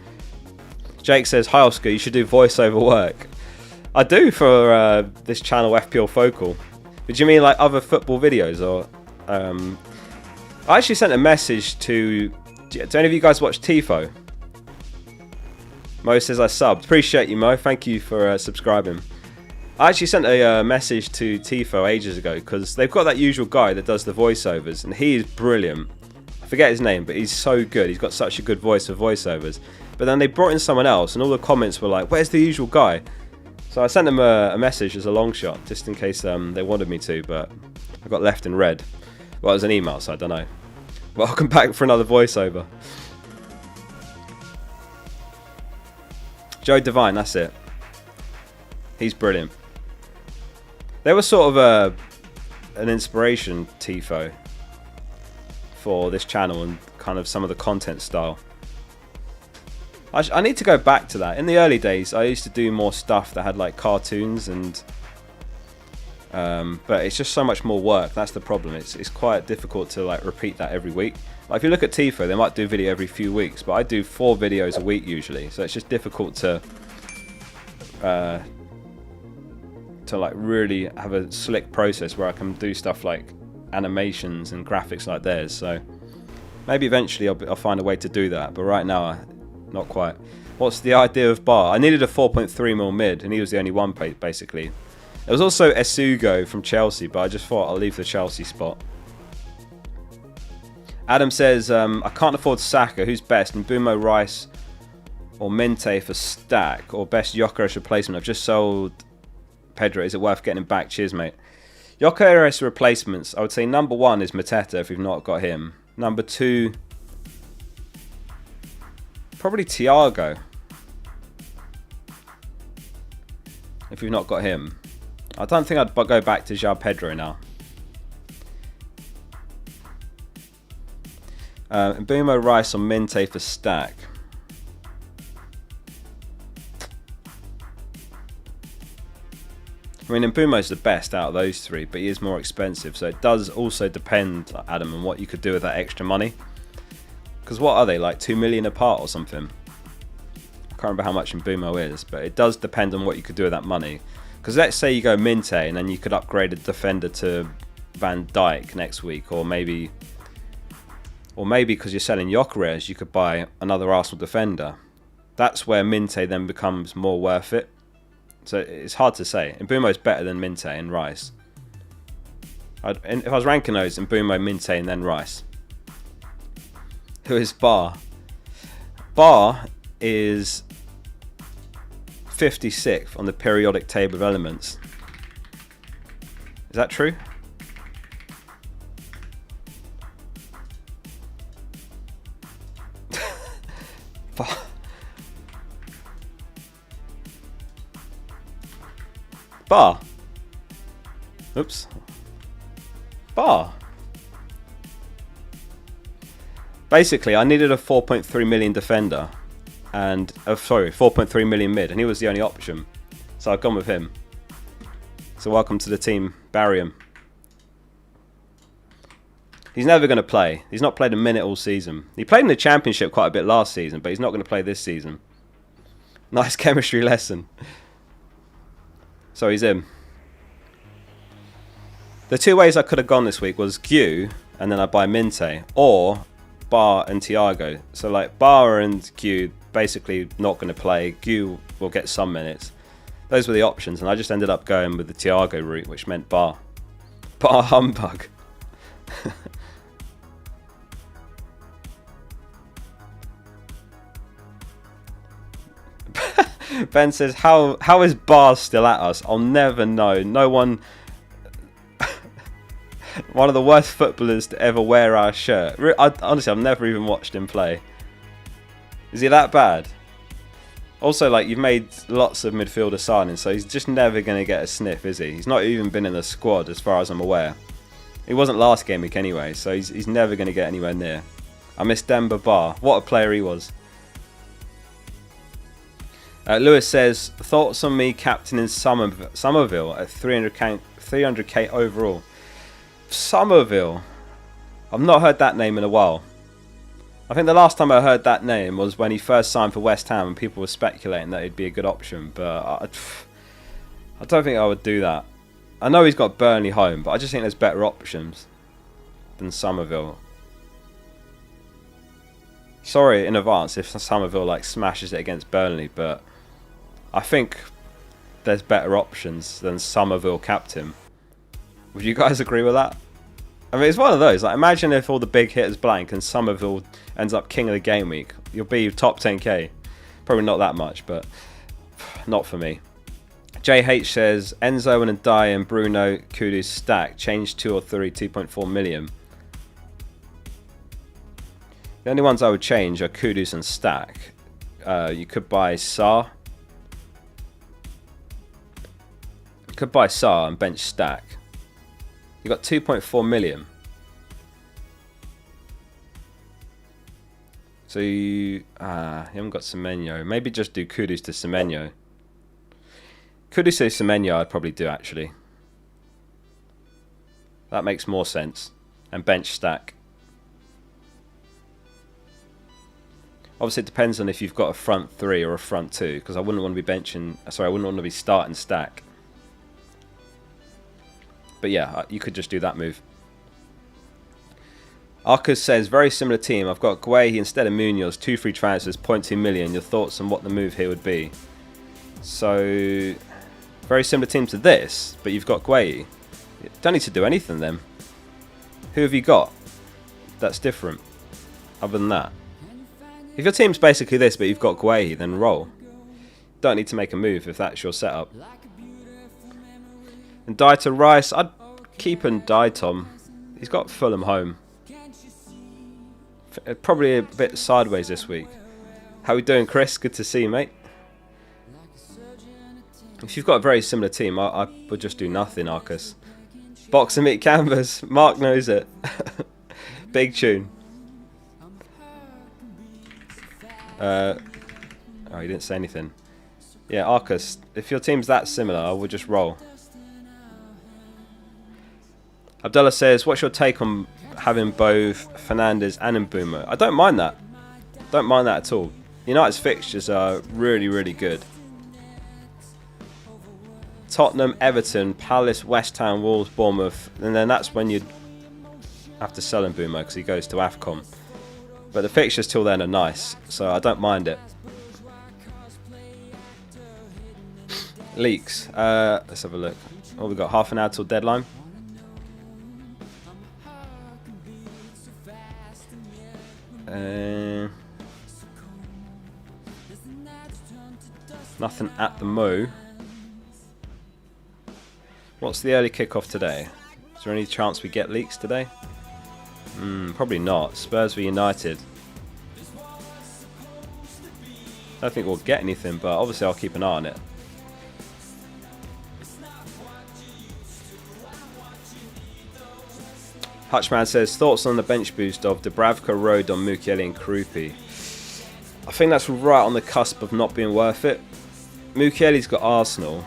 Jake says, hi Oscar, you should do voiceover work. I do for this channel, FPL Focal. But do you mean like other football videos? Or I actually sent a message to... Do any of you guys watch Tifo? Mo says I subbed. Appreciate you, Mo. Thank you for subscribing. I actually sent a message to Tifo ages ago because they've got that usual guy that does the voiceovers, and he is brilliant. I forget his name, but he's so good. He's got such a good voice for voiceovers. But then they brought in someone else, and all the comments were like, "Where's the usual guy?" So I sent them a message as a long shot, just in case they wanted me to, but I got left in red. Well, it was an email, so I don't know. Welcome back for another voiceover. Joe Devine, that's it. He's brilliant. They were sort of an inspiration, Tifo, for this channel and kind of some of the content style. I need to go back to that. In the early days, I used to do more stuff that had like cartoons and... but it's just so much more work. That's the problem. It's quite difficult to like repeat that every week. Like if you look at Tifo, they might do a video every few weeks, but I do 4 videos a week usually, so it's just difficult to like really have a slick process where I can do stuff like animations and graphics like theirs. So maybe eventually I'll find a way to do that, but right now not quite. What's the idea of Bar? I needed a 4.3mm mid, and he was the only one basically. There was also Esugo from Chelsea, but I just thought I'll leave the Chelsea spot. Adam says, I can't afford Saka. Who's best? Mbumo, Rice, or Mente for stack? Or best Gyökeres replacement? I've just sold Pedro. Is it worth getting him back? Cheers, mate. Gyökeres replacements. I would say number 1 is Mateta if we've not got him. Number 2, probably Thiago if we've not got him. I don't think I'd go back to João Pedro now. Mbumo, Rice or Mente for stack. I mean, Mbumo's the best out of those 3, but he is more expensive, so it does also depend, Adam, on what you could do with that extra money. Because what are they, like 2 million apart or something? I can't remember how much Mbumo is, but it does depend on what you could do with that money. Because let's say you go Minte and then you could upgrade a defender to Van Dijk next week, or maybe because you're selling Gyökeres, you could buy another Arsenal defender. That's where Minte then becomes more worth it. So it's hard to say. Mbumo is better than Minte and Rice. If I was ranking those, Mbumo, Minte and then Rice. Who is Bar? Bar is 56th on the periodic table of elements. Is that true? Bar. Oops. Bar. Basically, I needed a 4.3 million defender, and 4.3 million mid, and he was the only option, so I've gone with him. So welcome to the team, Barium. He's never going to play. He's not played a minute all season. He played in the Championship quite a bit last season, but he's not going to play this season. Nice chemistry lesson. So he's in. The 2 ways I could have gone this week was Gw, and then I buy Minte, or Bar and Thiago. So like Bar and Gw basically not going to play. Gw will get some minutes. Those were the options, and I just ended up going with the Thiago route, which meant Bar. Bar humbug. Ben says, how is Bar still at us? I'll never know. No one... One of the worst footballers to ever wear our shirt. Honestly, I've never even watched him play. Is he that bad? Also, like, you've made lots of midfielder signings, so he's just never going to get a sniff, is he? He's not even been in the squad, as far as I'm aware. He wasn't last game week anyway, so he's never going to get anywhere near. I miss Demba Ba. What a player he was. Lewis says, thoughts on me captaining Somerville at 300k overall. Somerville. I've not heard that name in a while. I think the last time I heard that name was when he first signed for West Ham and people were speculating that he'd be a good option, but I don't think I would do that. I know he's got Burnley home, but I just think there's better options than Somerville. Sorry in advance if Somerville like smashes it against Burnley, but I think there's better options than Somerville captain. Would you guys agree with that? I mean, it's one of those. Like, imagine if all the big hitters blank and Somerville ends up king of the game week. You'll be top 10k. Probably not that much, but not for me. JH says Enzo and Ndai and Bruno Kudus stack. Change 2 or 3, 2.4 million. The only ones I would change are Kudus and stack. You could buy Sar. You could buy Sar and bench stack. You got 2.4 million. So you haven't got Semenyo. Maybe just do Kudus to Semenyo. Kudus to Semenyo I'd probably do actually. That makes more sense. And bench stack. Obviously it depends on if you've got a front 3 or a front 2, because I wouldn't want to be I wouldn't want to be starting stack. But yeah, you could just do that move. Arcus says, very similar team. I've got Guehi instead of Munoz, 2 free transfers, 0.2 million. Your thoughts on what the move here would be? So, very similar team to this, but you've got Guehi. You don't need to do anything then. Who have you got that's different other than that? If your team's basically this, but you've got Guehi, then roll. Don't need to make a move if that's your setup. And die to Rice, I'd keep and die Tom. He's got Fulham home. Probably a bit sideways this week. How we doing, Chris? Good to see you, mate. If you've got a very similar team, I would just do nothing, Arcus. Box and meat canvas. Mark knows it. Big tune. Oh, he didn't say anything. Yeah, Arcus, if your team's that similar, I would just roll. Abdullah says, what's your take on having both Fernandes and Mbeumo? I don't mind that. Don't mind that at all. United's fixtures are really, really good. Tottenham, Everton, Palace, West Ham, Wolves, Bournemouth. And then that's when you'd have to sell Mbeumo because he goes to AFCON. But the fixtures till then are nice, so I don't mind it. Leaks. Let's have a look. Oh, we've got half an hour till deadline. Nothing at the mo. What's the early kickoff today? Is there any chance we get leaks today? Probably not. Spurs v United. I don't think we'll get anything, but obviously I'll keep an eye on it. Hutchman says, thoughts on the bench boost of Dubravka, Rodon, Mukiele and Krupi. I think that's right on the cusp of not being worth it. Mukiele's got Arsenal.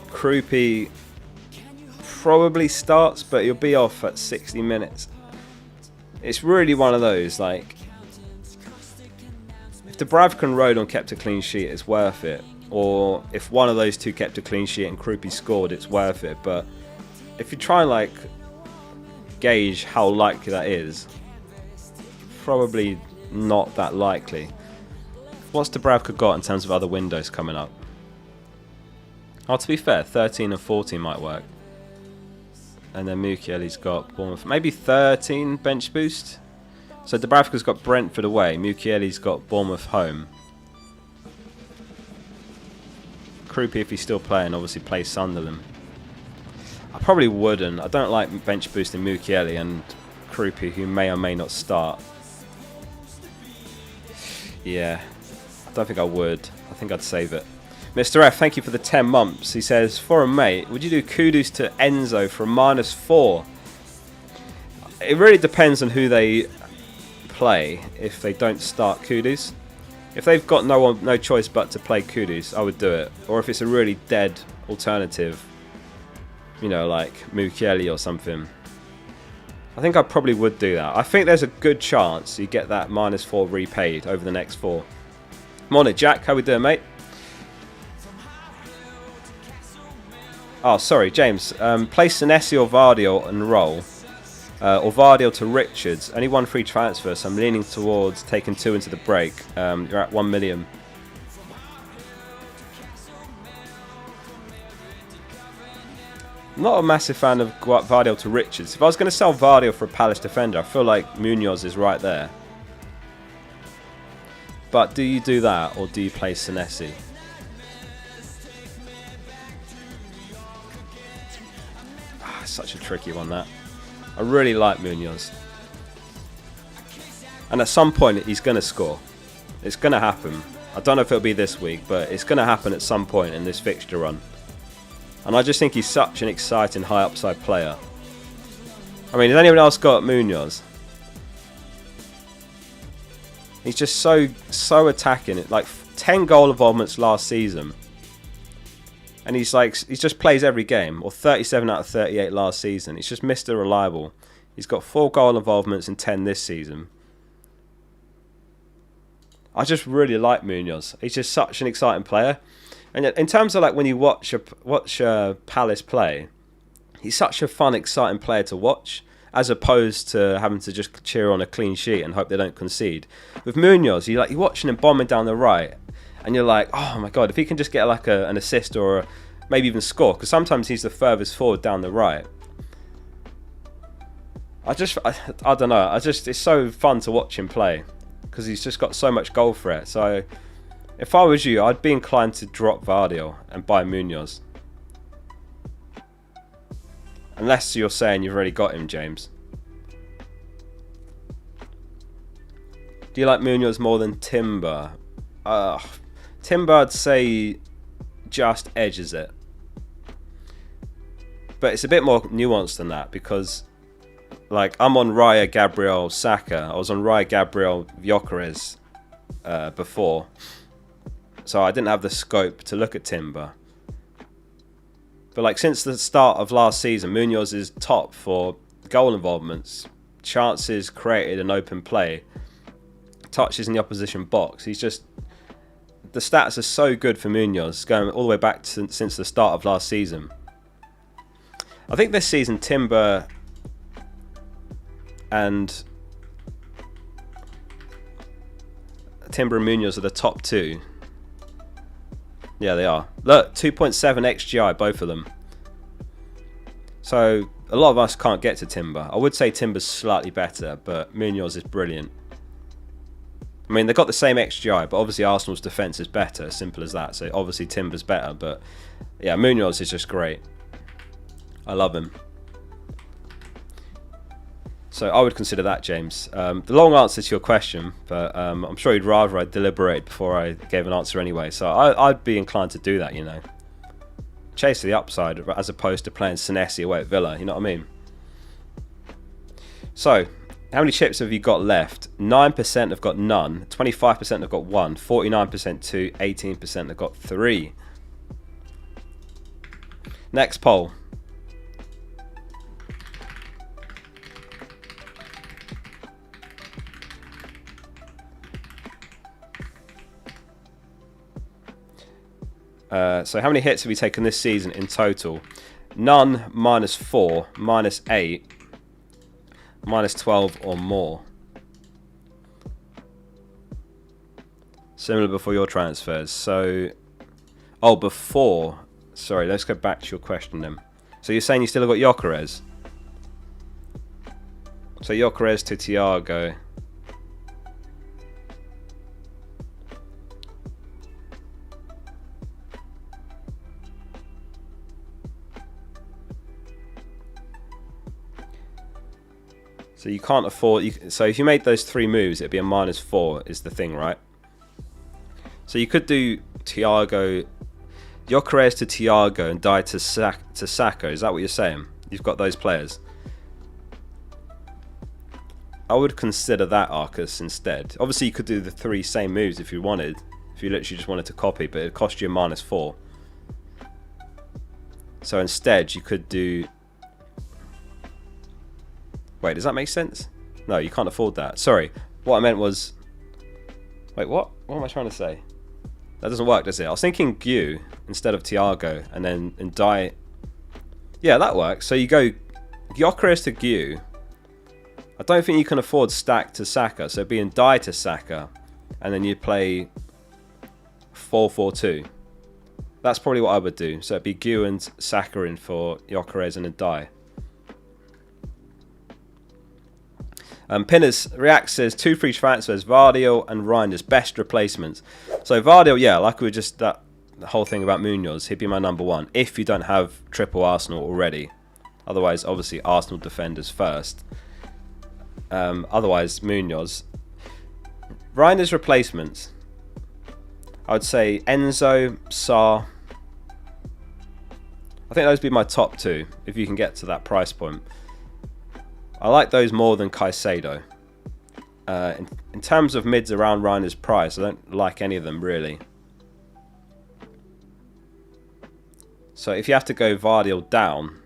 Krupi probably starts, but he'll be off at 60 minutes. It's really one of those, like, if Dubravka and Rodon kept a clean sheet, it's worth it. Or if one of those two kept a clean sheet and Krupi scored, it's worth it. But if you try and like gauge how likely that is, probably not that likely. What's Dubravka got in terms of other windows coming up? Oh, to be fair, 13 and 14 might work. And then Mukiele's got Bournemouth. Maybe 13 bench boost. So Dubravka's got Brentford away. Mukiele's got Bournemouth home. Krupi, if he's still playing, obviously plays Sunderland. I probably wouldn't. I don't like bench boosting Mukiele and Krupi, who may or may not start. Yeah, I don't think I would. I think I'd save it. Mr. F, thank you for the 10 months. He says, for a mate, would you do Kudus to Enzo for a -4? It really depends on who they play if they don't start Kudus. If they've got no choice but to play Kudus, I would do it. Or if it's a really dead alternative, you know, like Mukiele or something, I think I probably would do that. I think there's a good chance you get that -4 repaid over the next 4. Morning, Jack. How we doing, mate? Oh, sorry, James. Play Senesi or Vardy and roll. Or Vardiel to Richards. Only one free transfer, so I'm leaning towards taking 2 into the break. You're at 1 million. I'm not a massive fan of Vardiel to Richards. If I was going to sell Vardiel for a Palace defender, I feel like Munoz is right there. But do you do that, or do you play Senesi? Such a tricky one, that. I really like Munoz. And at some point, he's going to score. It's going to happen. I don't know if it'll be this week, but it's going to happen at some point in this fixture run. And I just think he's such an exciting, high upside player. I mean, has anyone else got Munoz? He's just so attacking. Like 10 goal involvements last season. And he just plays every game, or 37 out of 38 last season. He's just Mr. Reliable. He's got 4 goal involvements and 10 this season. I just really like Munoz. He's just such an exciting player. And in terms of like when you watch Palace play, he's such a fun, exciting player to watch, as opposed to having to just cheer on a clean sheet and hope they don't concede. With Munoz, you're watching him bombing down the right. And you're like, oh my god, if he can just get like an assist or maybe even score, because sometimes he's the furthest forward down the right. I don't know. It's so fun to watch him play, because he's just got so much goal threat. So if I was you, I'd be inclined to drop Vardiel and buy Munoz. Unless you're saying you've already got him, James. Do you like Munoz more than Timber? Timber, I'd say, just edges it. But it's a bit more nuanced than that, because like I'm on Raya, Gabriel, Saka. I was on Raya, Gabriel, Gyökeres before. So I didn't have the scope to look at Timber. But like since the start of last season, Munoz is top for goal involvements, chances created and open play, touches in the opposition box. He's just... The stats are so good for Munoz, going all the way back since the start of last season. I think this season Timber and Munoz are the top 2. Yeah, they are. Look, 2.7 XGI, both of them. So a lot of us can't get to Timber. I would say Timber's slightly better, but Munoz is brilliant. I mean, they've got the same XGI, but obviously Arsenal's defence is better, simple as that. So obviously Timber's better, but yeah, Munoz is just great. I love him. So I would consider that, James. The long answer to your question, but I'm sure you'd rather I deliberated before I gave an answer anyway. So I'd be inclined to do that, you know. Chase the upside, as opposed to playing Senesi away at Villa, you know what I mean? So... how many chips have you got left? 9% have got none, 25% have got 1, 49% 2, 18% have got 3. Next poll. So how many hits have we taken this season in total? None, -4, -8. -12 or more. Similar before your transfers. So, oh, before. Sorry, let's go back to your question then. So you're saying you still got Gyökeres? So Gyökeres to Thiago. So you can't afford... so if you made those 3 moves, it'd be a -4 is the thing, right? So you could do Thiago... Gyökeres to Thiago and die to Saka. Is that what you're saying? You've got those players. I would consider that, Arcus, instead. Obviously, you could do the 3 same moves if you wanted. If you literally just wanted to copy, but it'd cost you a -4. So instead, you could do... Wait, does that make sense? No, you can't afford that. Sorry. What I meant was... Wait, what? What am I trying to say? That doesn't work, does it? I was thinking Gw instead of Thiago and die... Yeah, that works. So you go Gyökeres to Gw I don't think you can afford Stack to Saka, so it'd be Ndai to Saka, and then you play 4-4-2. That's probably what I would do. So it'd be Gw and Saka in for Gyökeres and Ndai. Pinners React says 2 free transfers, Vardiel and Reinders, best replacements. So Vardiel, yeah, like we were just the whole thing about Munoz, he'd be my number 1 if you don't have triple Arsenal already. Otherwise, obviously Arsenal defenders first. Otherwise, Munoz. Reinders replacements. I would say Enzo, Sarr. I think those would be my top 2 if you can get to that price point. I like those more than Caicedo. In terms of mids around Reiner's price, I don't like any of them really. So if you have to go Vardiel down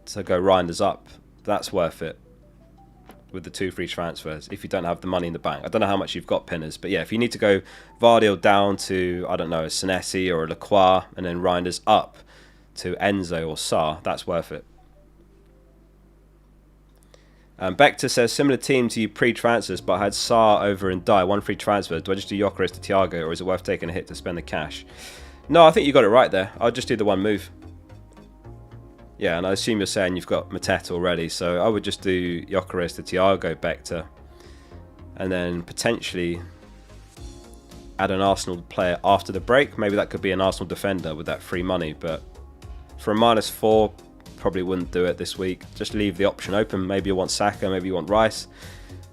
to go Reinders up, that's worth it with the 2 free transfers if you don't have the money in the bank. I don't know how much you've got, Pinners, but yeah, if you need to go Vardiel down to, I don't know, a Senesi or a Lacroix, and then Reinders up to Enzo or Sarr, that's worth it. Bector says, similar team to you pre-transfers, but I had Sarr over and Ndai, 1 free transfer. Do I just do Gyökeres to Thiago, or is it worth taking a hit to spend the cash? No, I think you got it right there. I'll just do the 1 move. Yeah, and I assume you're saying you've got Mateta already, so I would just do Gyökeres to Thiago, Bector, and then potentially add an Arsenal player after the break. Maybe that could be an Arsenal defender with that free money, but for a -4, probably wouldn't do it this week. Just leave the option open. Maybe you want Saka, maybe you want Rice,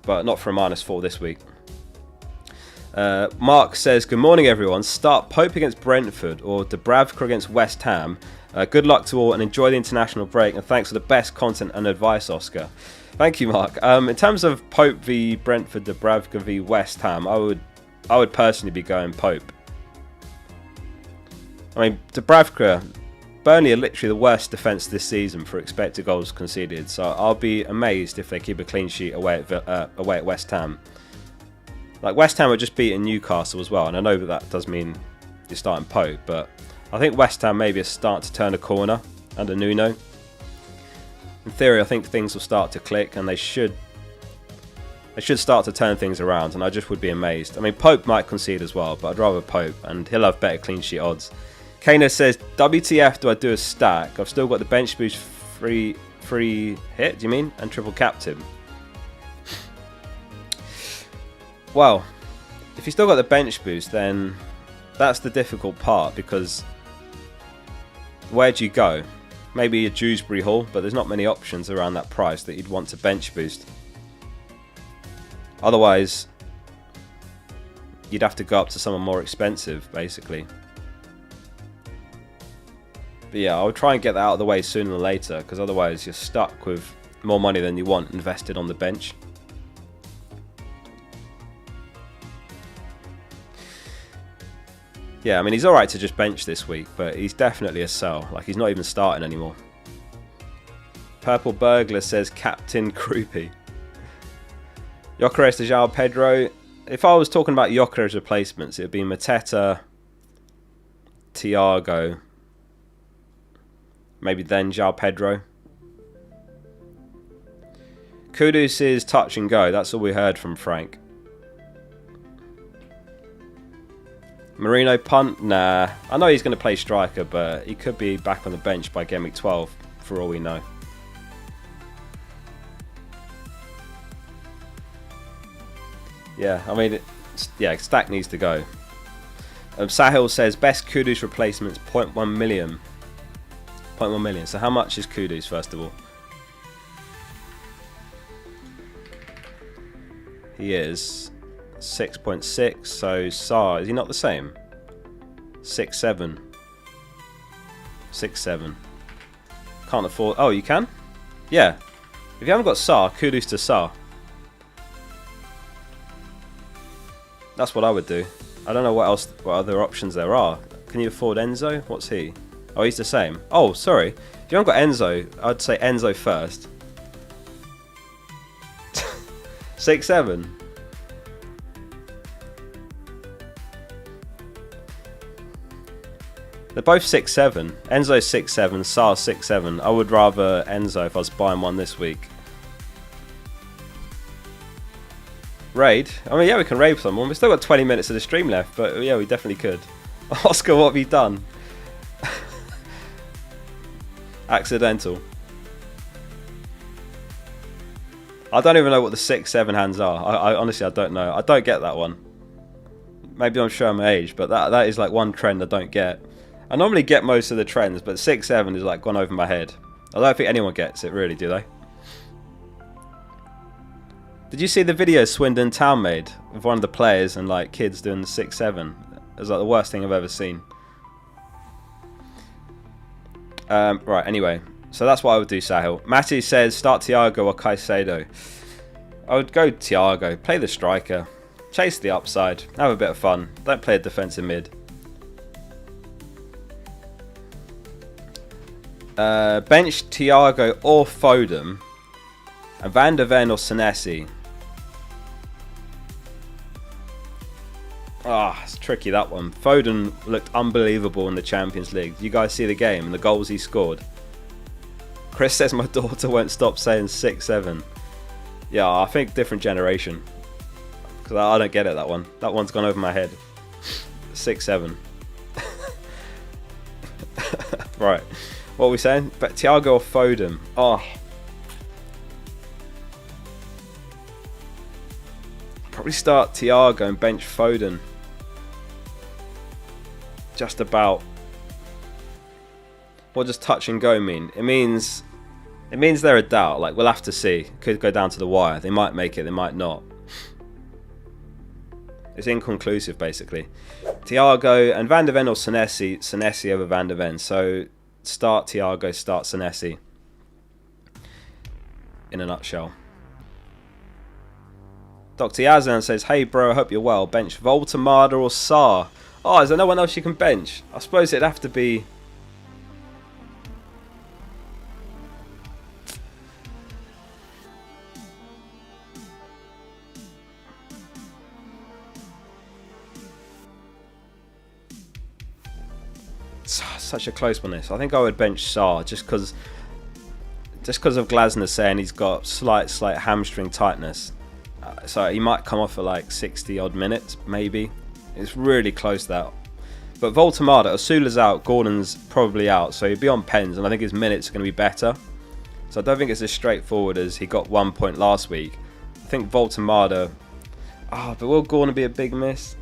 but not for a -4 this week. Mark says, good morning everyone. Start Pope against Brentford or Dubravka against West Ham. Good luck to all and enjoy the international break, and thanks for the best content and advice, Oscar. Thank you, Mark. In terms of Pope v Brentford, Dubravka v West Ham, I would personally be going Pope. I mean, Dubravka, Burnley are literally the worst defence this season for expected goals conceded, so I'll be amazed if they keep a clean sheet away at West Ham. Like, West Ham are just beating Newcastle as well, and I know that does mean you're starting Pope, but I think West Ham maybe are starting to turn a corner under Nuno. In theory, I think things will start to click, and they should start to turn things around, and I just would be amazed. I mean, Pope might concede as well, but I'd rather Pope, and he'll have better clean sheet odds. Kano says, WTF do I do a stack? I've still got the bench boost free hit, do you mean? And triple captain. Well, if you still got the bench boost, then that's the difficult part, because where do you go? Maybe a Dewsbury Hall, but there's not many options around that price that you'd want to bench boost. Otherwise, you'd have to go up to someone more expensive, basically. But yeah, I'll try and get that out of the way sooner than later, because otherwise you're stuck with more money than you want invested on the bench. Yeah, I mean, he's alright to just bench this week, but he's definitely a sell. Like, he's not even starting anymore. Purple Burglar says, Captain Croupy. Gyökeres to João Pedro. If I was talking about Gyökeres replacements, it would be Mateta, Thiago, maybe then João Pedro. Kudus is touch and go. That's all we heard from Frank. Marino punt? Nah. I know he's going to play striker, but he could be back on the bench by Gameweek 12, for all we know. Yeah, I mean, yeah, Stack needs to go. Sahil says, best Kudus replacements, 0.1 million. 0.1 million. So how much is Kudus, first of all? He is 6.6, so Sarr, is he not the same? 6.7. 6.7. Can't afford... Oh, you can? Yeah. If you haven't got Sarr, Kudus to Sarr. That's what I would do. I don't know what other options there are. Can you afford Enzo? What's he? Oh, he's the same. Oh, sorry. If you haven't got Enzo, I'd say Enzo first. 6.7. They're both 6.7. Enzo's 6.7, Sar's 6.7. I would rather Enzo if I was buying one this week. Raid? I mean, yeah, we can raid someone. We've still got 20 minutes of the stream left, but yeah, we definitely could. Oscar, what have you done? Accidental. I don't even know what the 6-7 hands are. I honestly, I don't know. I don't get that one. Maybe I'm showing my age, but that is like one trend I don't get. I normally get most of the trends, but 6-7 is like gone over my head. I don't think anyone gets it, really, do they? Did you see the video Swindon Town made of one of the players and like kids doing the 6-7? It was like the worst thing I've ever seen. Right, anyway. So that's what I would do, Sahil. Matty says, start Thiago or Caicedo. I would go Thiago. Play the striker. Chase the upside. Have a bit of fun. Don't play a defensive mid. Bench Thiago or Foden. And Van der Ven or Senesi. It's tricky, that one. Foden looked unbelievable in the Champions League. Did you guys see the game and the goals he scored? Chris says my daughter won't stop saying 6-7. Yeah, I think different generation. Because I don't get it, that one. That one's gone over my head. 6-7. Right. What are we saying? But Thiago or Foden? Probably start Thiago and bench Foden. Just about. What does touch and go mean? It means they're a doubt. Like, we'll have to see. Could go down to the wire. They might make it, they might not. It's inconclusive, basically. Thiago and Van der Ven or Senesi. Senesi over Van der Ven. So start Thiago, start Senesi. In a nutshell. Dr. Yazan says, hey bro, I hope you're well. Bench Voltemada or Sarr? Is there no one else you can bench? I suppose it'd have to be... Such a close one, this. I think I would bench Sarr just because of Glasner saying he's got slight hamstring tightness. So he might come off for like 60 odd minutes, maybe. It's really close, that. But Voltemada, Osula's out, Gordon's probably out, so he'd be on pens, and I think his minutes are going to be better. So I don't think it's as straightforward as he got 1 point last week. I think Voltemada... but will Gordon be a big miss?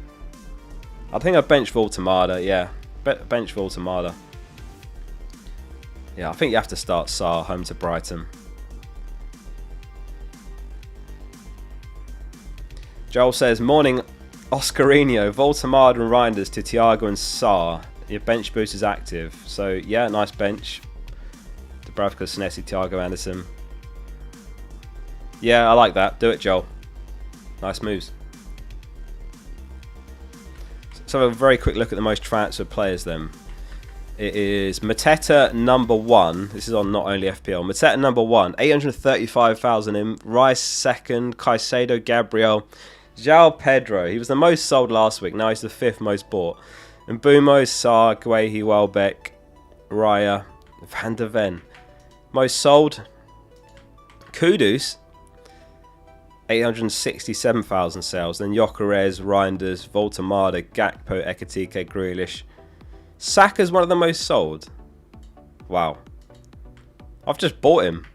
I think I'd bench Voltemada, yeah. Bench Voltemada. Yeah, I think you have to start Sarr, home to Brighton. Joel says, morning Oscarino, Voltemada and Reinders to Thiago and Sarr. Your bench boost is active. So, yeah, nice bench. Dubravka, Senesi, Thiago Anderson. Yeah, I like that. Do it, Joel. Nice moves. So have a very quick look at the most transferred players then. It is Mateta number 1. This is on not only FPL. Mateta number 1, 835,000 in. Rice second. Caicedo, Gabriel. João Pedro. He was the most sold last week. Now he's the 5th most bought. And Mbumo, Sarr, Guehi, Welbeck, Raya, Van der Ven. Most sold. Kudus. 867,000 sales. Then Gyökeres, Reinders, Voltemada, Gakpo, Ekitike, Grealish. Saka's one of the most sold. Wow. I've just bought him.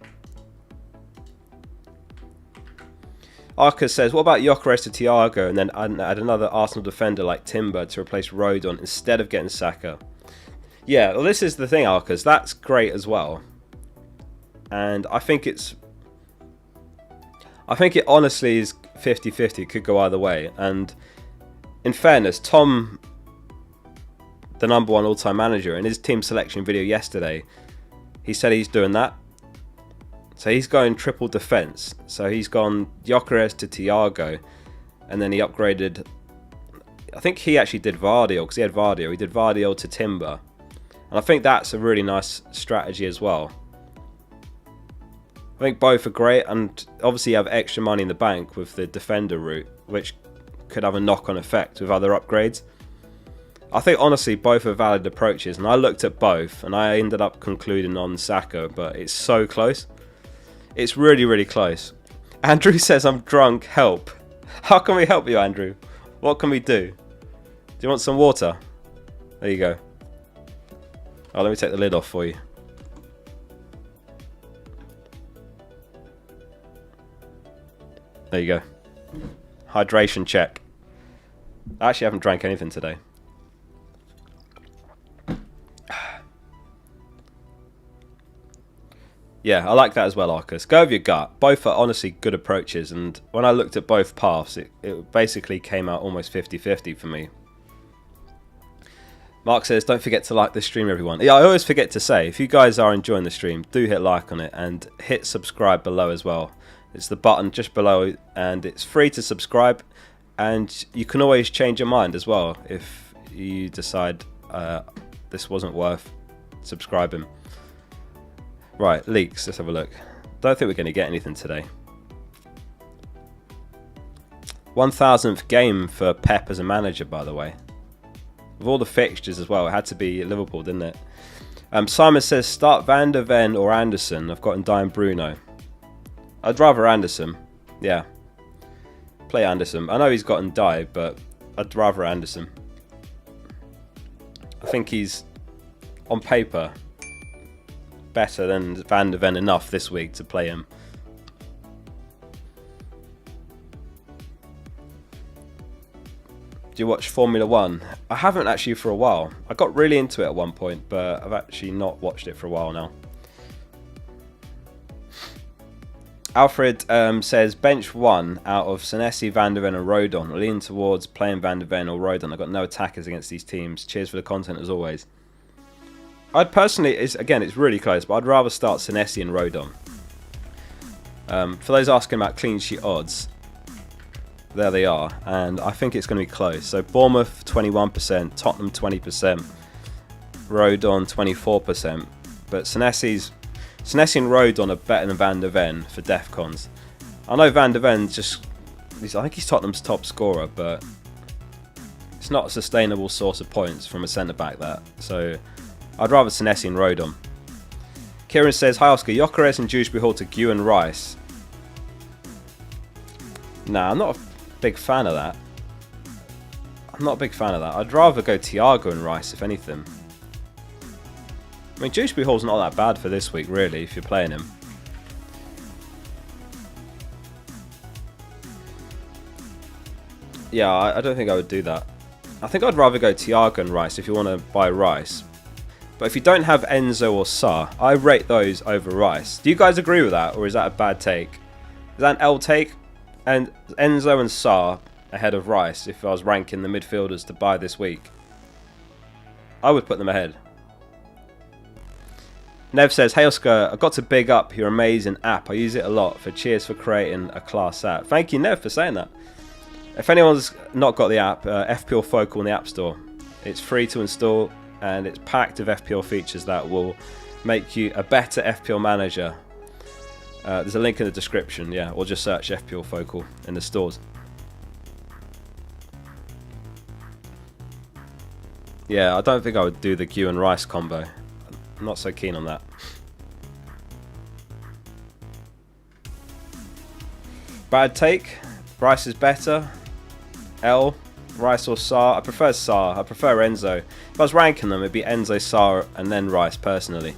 Arcus says, what about Gyökeres to Thiago and then add another Arsenal defender like Timber to replace Rodon instead of getting Saka? Yeah, well, this is the thing, Arcus. That's great as well. And I think it honestly is 50-50. Could go either way. And in fairness, Tom, the number 1 all-time manager, in his team selection video yesterday, he said he's doing that. So he's going triple defence. So he's gone Gyökeres to Thiago, and then he upgraded. I think he actually did Vardio, because he had Vardio. He did Vardio to Timber. And I think that's a really nice strategy as well. I think both are great, and obviously you have extra money in the bank with the defender route, which could have a knock-on effect with other upgrades. I think honestly both are valid approaches, and I looked at both and I ended up concluding on Saka, but it's so close. It's really, really close. Andrew says I'm drunk, help. How can we help you, Andrew? What can we do? Do you want some water? There you go. Oh, let me take the lid off for you. There you go. Hydration check. I actually haven't drank anything today. Yeah, I like that as well, Arcus. Go with your gut. Both are honestly good approaches, and when I looked at both paths, it basically came out almost 50-50 for me. Mark says, don't forget to like the stream, everyone. Yeah, I always forget to say, if you guys are enjoying the stream, do hit like on it, and hit subscribe below as well. It's the button just below, and it's free to subscribe, and you can always change your mind as well if you decide this wasn't worth subscribing. Right, leaks, let's have a look. Don't think we're going to get anything today. 1000th game for Pep as a manager, by the way. With all the fixtures as well, it had to be Liverpool, didn't it? Simon says, start Van der Ven or Anderson. I've got Ndye and Bruno. I'd rather Anderson, yeah. Play Anderson. I know he's got Ndye, but I'd rather Anderson. I think he's, on paper, better than Van der Ven enough this week to play him. Do you watch Formula 1? I haven't actually for a while. I got really into it at one point, but I've actually not watched it for a while now. Alfred says, bench 1 out of Senesi, Van der Ven and Rodon. I lean towards playing Van der Ven or Rodon. I've got no attackers against these teams. Cheers for the content as always. I'd personally, again, it's really close, but I'd rather start Senesi and Rodon. For those asking about clean sheet odds, there they are, and I think it's going to be close. So Bournemouth 21%, Tottenham 20%, Rodon 24%, but Senesi and Rodon are better than Van der Ven for Defcons. I know Van der Ven I think he's Tottenham's top scorer, but it's not a sustainable source of points from a centre-back that. So I'd rather Senesi and Rodon. Kieran says, hi Oscar, Gyökeres and Dewsbury Hall to Gw and Rice. Nah, I'm not a big fan of that. I'd rather go Thiago and Rice, if anything. I mean, Dewsbury Hall's not that bad for this week, really, if you're playing him. Yeah, I don't think I would do that. I think I'd rather go Thiago and Rice if you want to buy Rice. But if you don't have Enzo or Sarr, I rate those over Rice. Do you guys agree with that, or is that a bad take? Is that an L take? And Enzo and Sarr ahead of Rice if I was ranking the midfielders to buy this week. I would put them ahead. Nev says, hey Oscar, I've got to big up your amazing app. I use it a lot. Cheers for creating a class app. Thank you, Nev, for saying that. If anyone's not got the app, FPL Focal in the App Store. It's free to install and it's packed with FPL features that will make you a better FPL manager. There's a link in the description, yeah, or just search FPL Focal in the stores. Yeah, I don't think I would do the Gw and Rice combo. I'm not so keen on that. Bad take. Rice is better. L. Rice or Sarr. I prefer Sarr. I prefer Enzo. If I was ranking them, it'd be Enzo, Sarr, and then Rice, personally.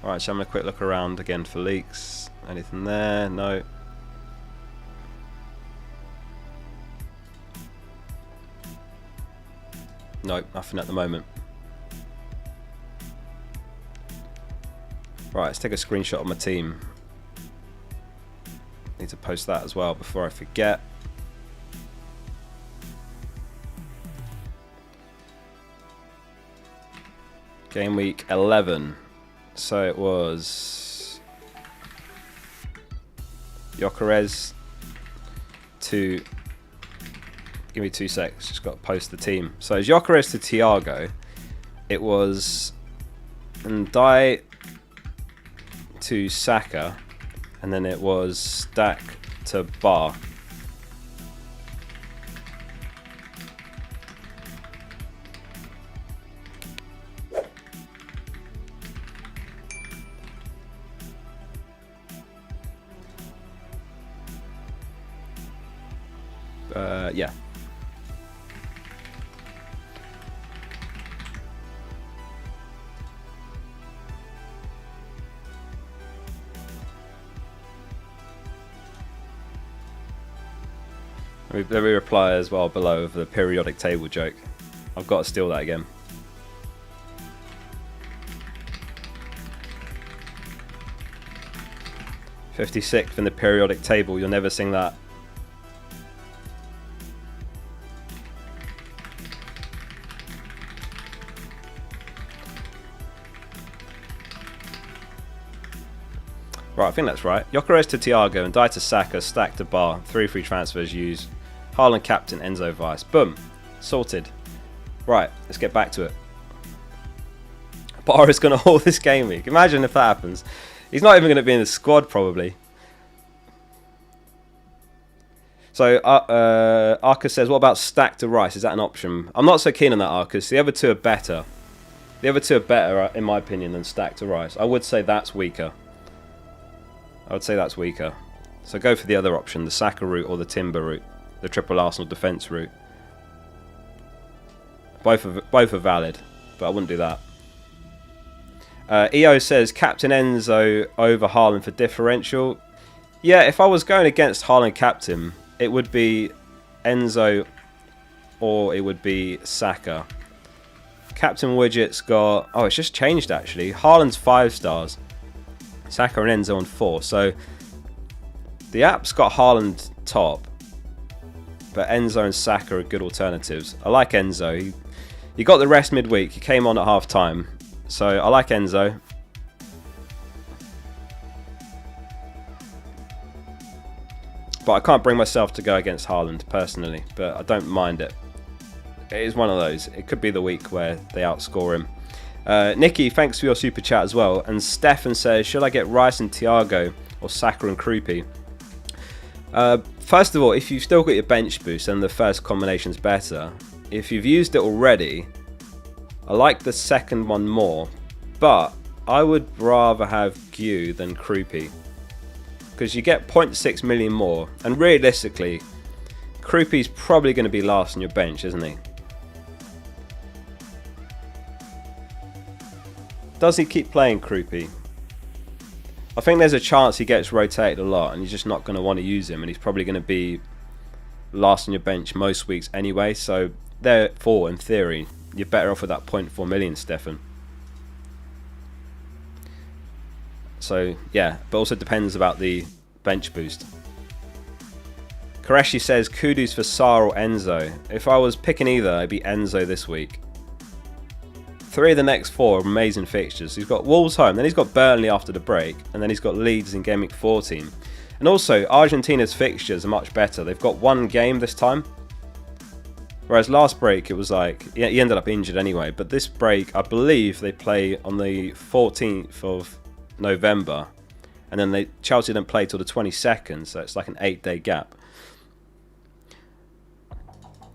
Alright, so I'm having a quick look around again for leaks. Anything there? No. Nope, nothing at the moment. Right, let's take a screenshot of my team. Need to post that as well before I forget. Game week 11. So it was Gyökeres to, give me 2 secs, just got to post the team. So Gyökeres to Thiago, it was Ndye to Saka, and then it was Stack to Bar. Yeah. Let me reply as well below with the periodic table joke. I've got to steal that again. "56th in the periodic table, you'll never sing that." Right, I think that's right. Gyökeres to Thiago and Dye to Saka, stack to Bar, 3 free transfers used. Haaland captain, Enzo vice. Boom. Sorted. Right, let's get back to it. Bar is going to haul this game week. Imagine if that happens. He's not even going to be in the squad, probably. So, Arcus says, what about stack to Rice? Is that an option? I'm not so keen on that, Arcus. The other two are better. The other two are better, in my opinion, than stack to Rice. I would say that's weaker. So go for the other option, the Saka route or the Timber route. The triple Arsenal defence route. Both are valid, but I wouldn't do that. EO says captain Enzo over Haaland for differential. Yeah, if I was going against Haaland captain, it would be Enzo or it would be Saka. Captain Widget's got... Oh, it's just changed actually. Haaland's 5 stars. Saka and Enzo on 4. So the app's got Haaland top, but Enzo and Saka are good alternatives. I like Enzo. He got the rest midweek. He came on at half time. So I like Enzo. But I can't bring myself to go against Haaland personally. But I don't mind it. It is one of those. It could be the week where they outscore him. Nikki, thanks for your super chat as well. And Stefan says, should I get Rice and Thiago or Saka and Krupi? First of all, if you've still got your bench boost, then the first combination's better. If you've used it already, I like the second one more, but I would rather have Gw than Krupi, because you get 0.6 million more, and realistically, Krupi's probably going to be last on your bench, isn't he? Does he keep playing Krupi? I think there's a chance he gets rotated a lot and you're just not going to want to use him, and he's probably going to be last on your bench most weeks anyway, so therefore, in theory, you're better off with that 0.4 million, Stefan. So, yeah, but also depends about the bench boost. Koreshi says, kudos for Sar or Enzo. If I was picking either, it'd be Enzo this week. 3 of the next 4 are amazing fixtures. He's got Wolves home, then he's got Burnley after the break, and then he's got Leeds in Gameweek 14. And also, Argentina's fixtures are much better. They've got 1 game this time. Whereas last break, it was like, he ended up injured anyway. But this break, I believe they play on the 14th of November. And then Chelsea don't play till the 22nd, so it's like an 8-day gap.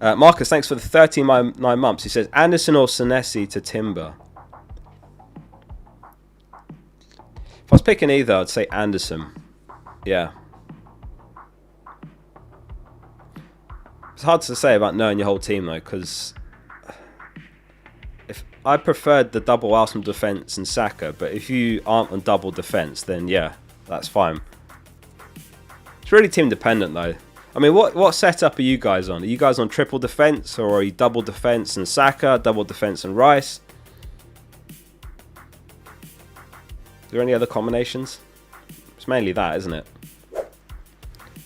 Marcus, thanks for the 39 months. He says, Anderson or Senesi to Timber? If I was picking either, I'd say Anderson. Yeah. It's hard to say about knowing your whole team, though, because if I preferred the double Arsenal defence and Saka, but if you aren't on double defence, then yeah, that's fine. It's really team dependent, though. I mean, what setup are you guys on? Are you guys on triple defence, or are you double defence and Saka, double defence and Rice? Are there any other combinations? It's mainly that, isn't it?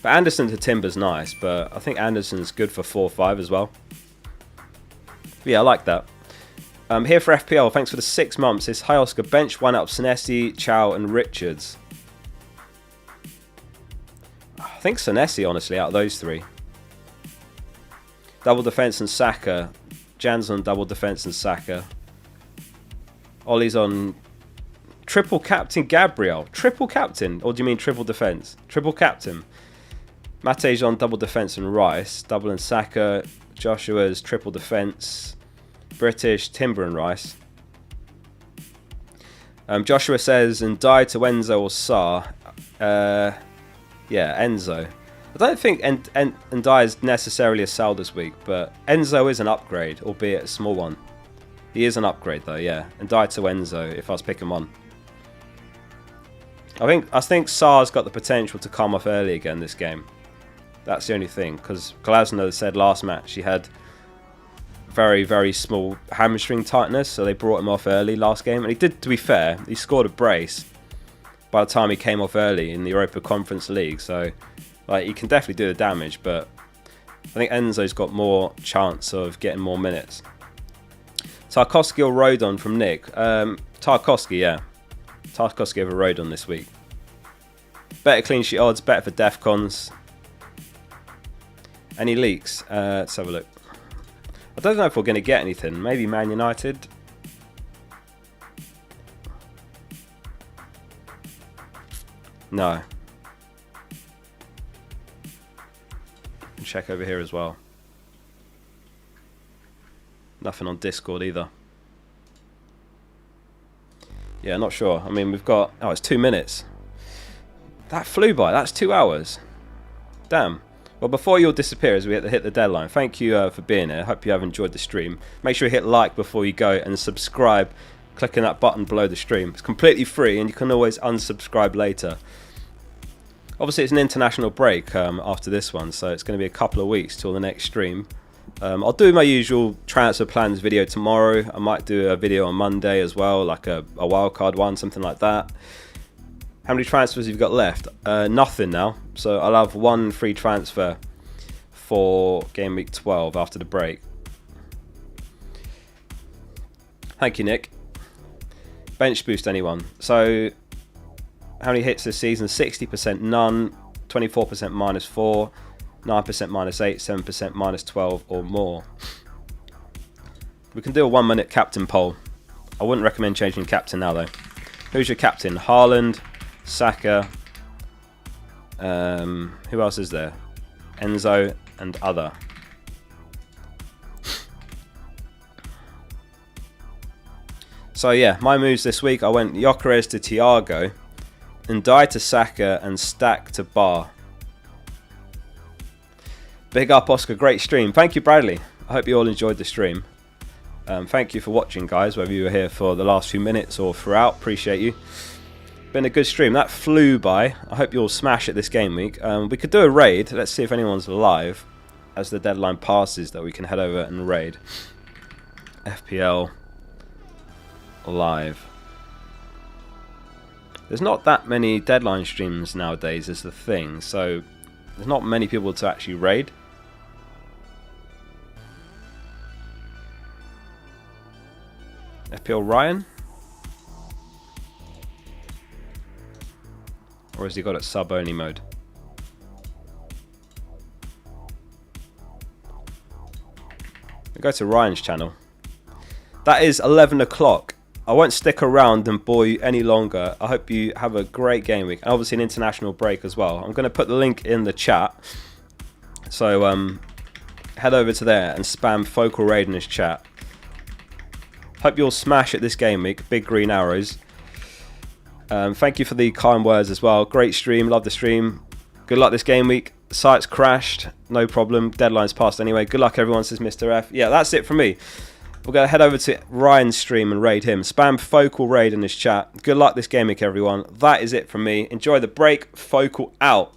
But Anderson to Timber's nice, but I think Anderson's good for 4-5 as well. But yeah, I like that. Here for FPL, thanks for the 6 months. It's Hi Oscar, bench 1 up Senesi, Chow and Richards. I think Senesi, honestly, out of those 3. Double defence and Saka. Jan's on double defence and Saka. Ollie's on triple captain Gabriel. Triple captain? Or do you mean triple defence? Triple captain. Mate's on double defence and Rice. Double and Saka. Joshua's triple defence. British, Timber and Rice. Joshua says, and die to Enzo or Sar. Yeah, Enzo. I don't think Ndai is necessarily a sell this week, but Enzo is an upgrade, albeit a small one. He is an upgrade though, yeah. Ndai to Enzo if I was picking one. I think Sar's got the potential to come off early again this game. That's the only thing, because Glasner said last match he had very, very small hamstring tightness, so they brought him off early last game. And he did, to be fair, he scored a brace by the time he came off early in the Europa Conference League. So, like, he can definitely do the damage, but I think Enzo's got more chance of getting more minutes. Tarkowski or Rodon from Nick? Tarkowski, yeah. Tarkowski over Rodon this week. Better clean sheet odds, better for Defcons. Any leaks? Let's have a look. I don't know if we're going to get anything. Maybe Man United. No. Check over here as well. Nothing on Discord either. Yeah, not sure. I mean, we've got... Oh, it's 2 minutes. That flew by. That's 2 hours. Damn. Well, before you all disappear as we hit the deadline, thank you for being here. I hope you have enjoyed the stream. Make sure you hit like before you go and subscribe, clicking that button below the stream. It's completely free and you can always unsubscribe later. Obviously, it's an international break after this one, so it's going to be a couple of weeks till the next stream. I'll do my usual transfer plans video tomorrow. I might do a video on Monday as well, like a wildcard one, something like that. How many transfers have you got left? Nothing now. So I'll have one free transfer for Game Week 12 after the break. Thank you, Nick. Bench boost anyone? So how many hits this season? 60% none, 24% -4, 9% -8, 7% -12 or more. We can do a 1 minute captain poll. I wouldn't recommend changing captain now though. Who's your captain? Haaland, Saka, who else is there? Enzo and other. So yeah, my moves this week, I went Gyökeres to Thiago, Ndai to Saka and Stack to Bar. Big up Oscar, great stream. Thank you Bradley. I hope you all enjoyed the stream. Thank you for watching guys, whether you were here for the last few minutes or throughout, appreciate you. Been a good stream. That flew by. I hope you all smash it this game week. We could do a raid. Let's see if anyone's live as the deadline passes that we can head over and raid. FPL live. There's not that many deadline streams nowadays is the thing, so there's not many people to actually raid. FPL Ryan? Or has he got it sub-only mode? We go to Ryan's channel. That is 11 o'clock. I won't stick around and bore you any longer. I hope you have a great game week. And obviously an international break as well. I'm going to put the link in the chat. So head over to there and spam Focal Raid in his chat. Hope you'll smash it this game week. Big green arrows. Thank you for the kind words as well. Great stream, love the stream. Good luck this game week. Site's crashed, no problem. Deadline's passed anyway. Good luck everyone, says Mr. F. Yeah, that's it from me. We're going to head over to Ryan's stream and raid him. Spam Focal Raid in his chat. Good luck this game week everyone. That is it from me. Enjoy the break. Focal out.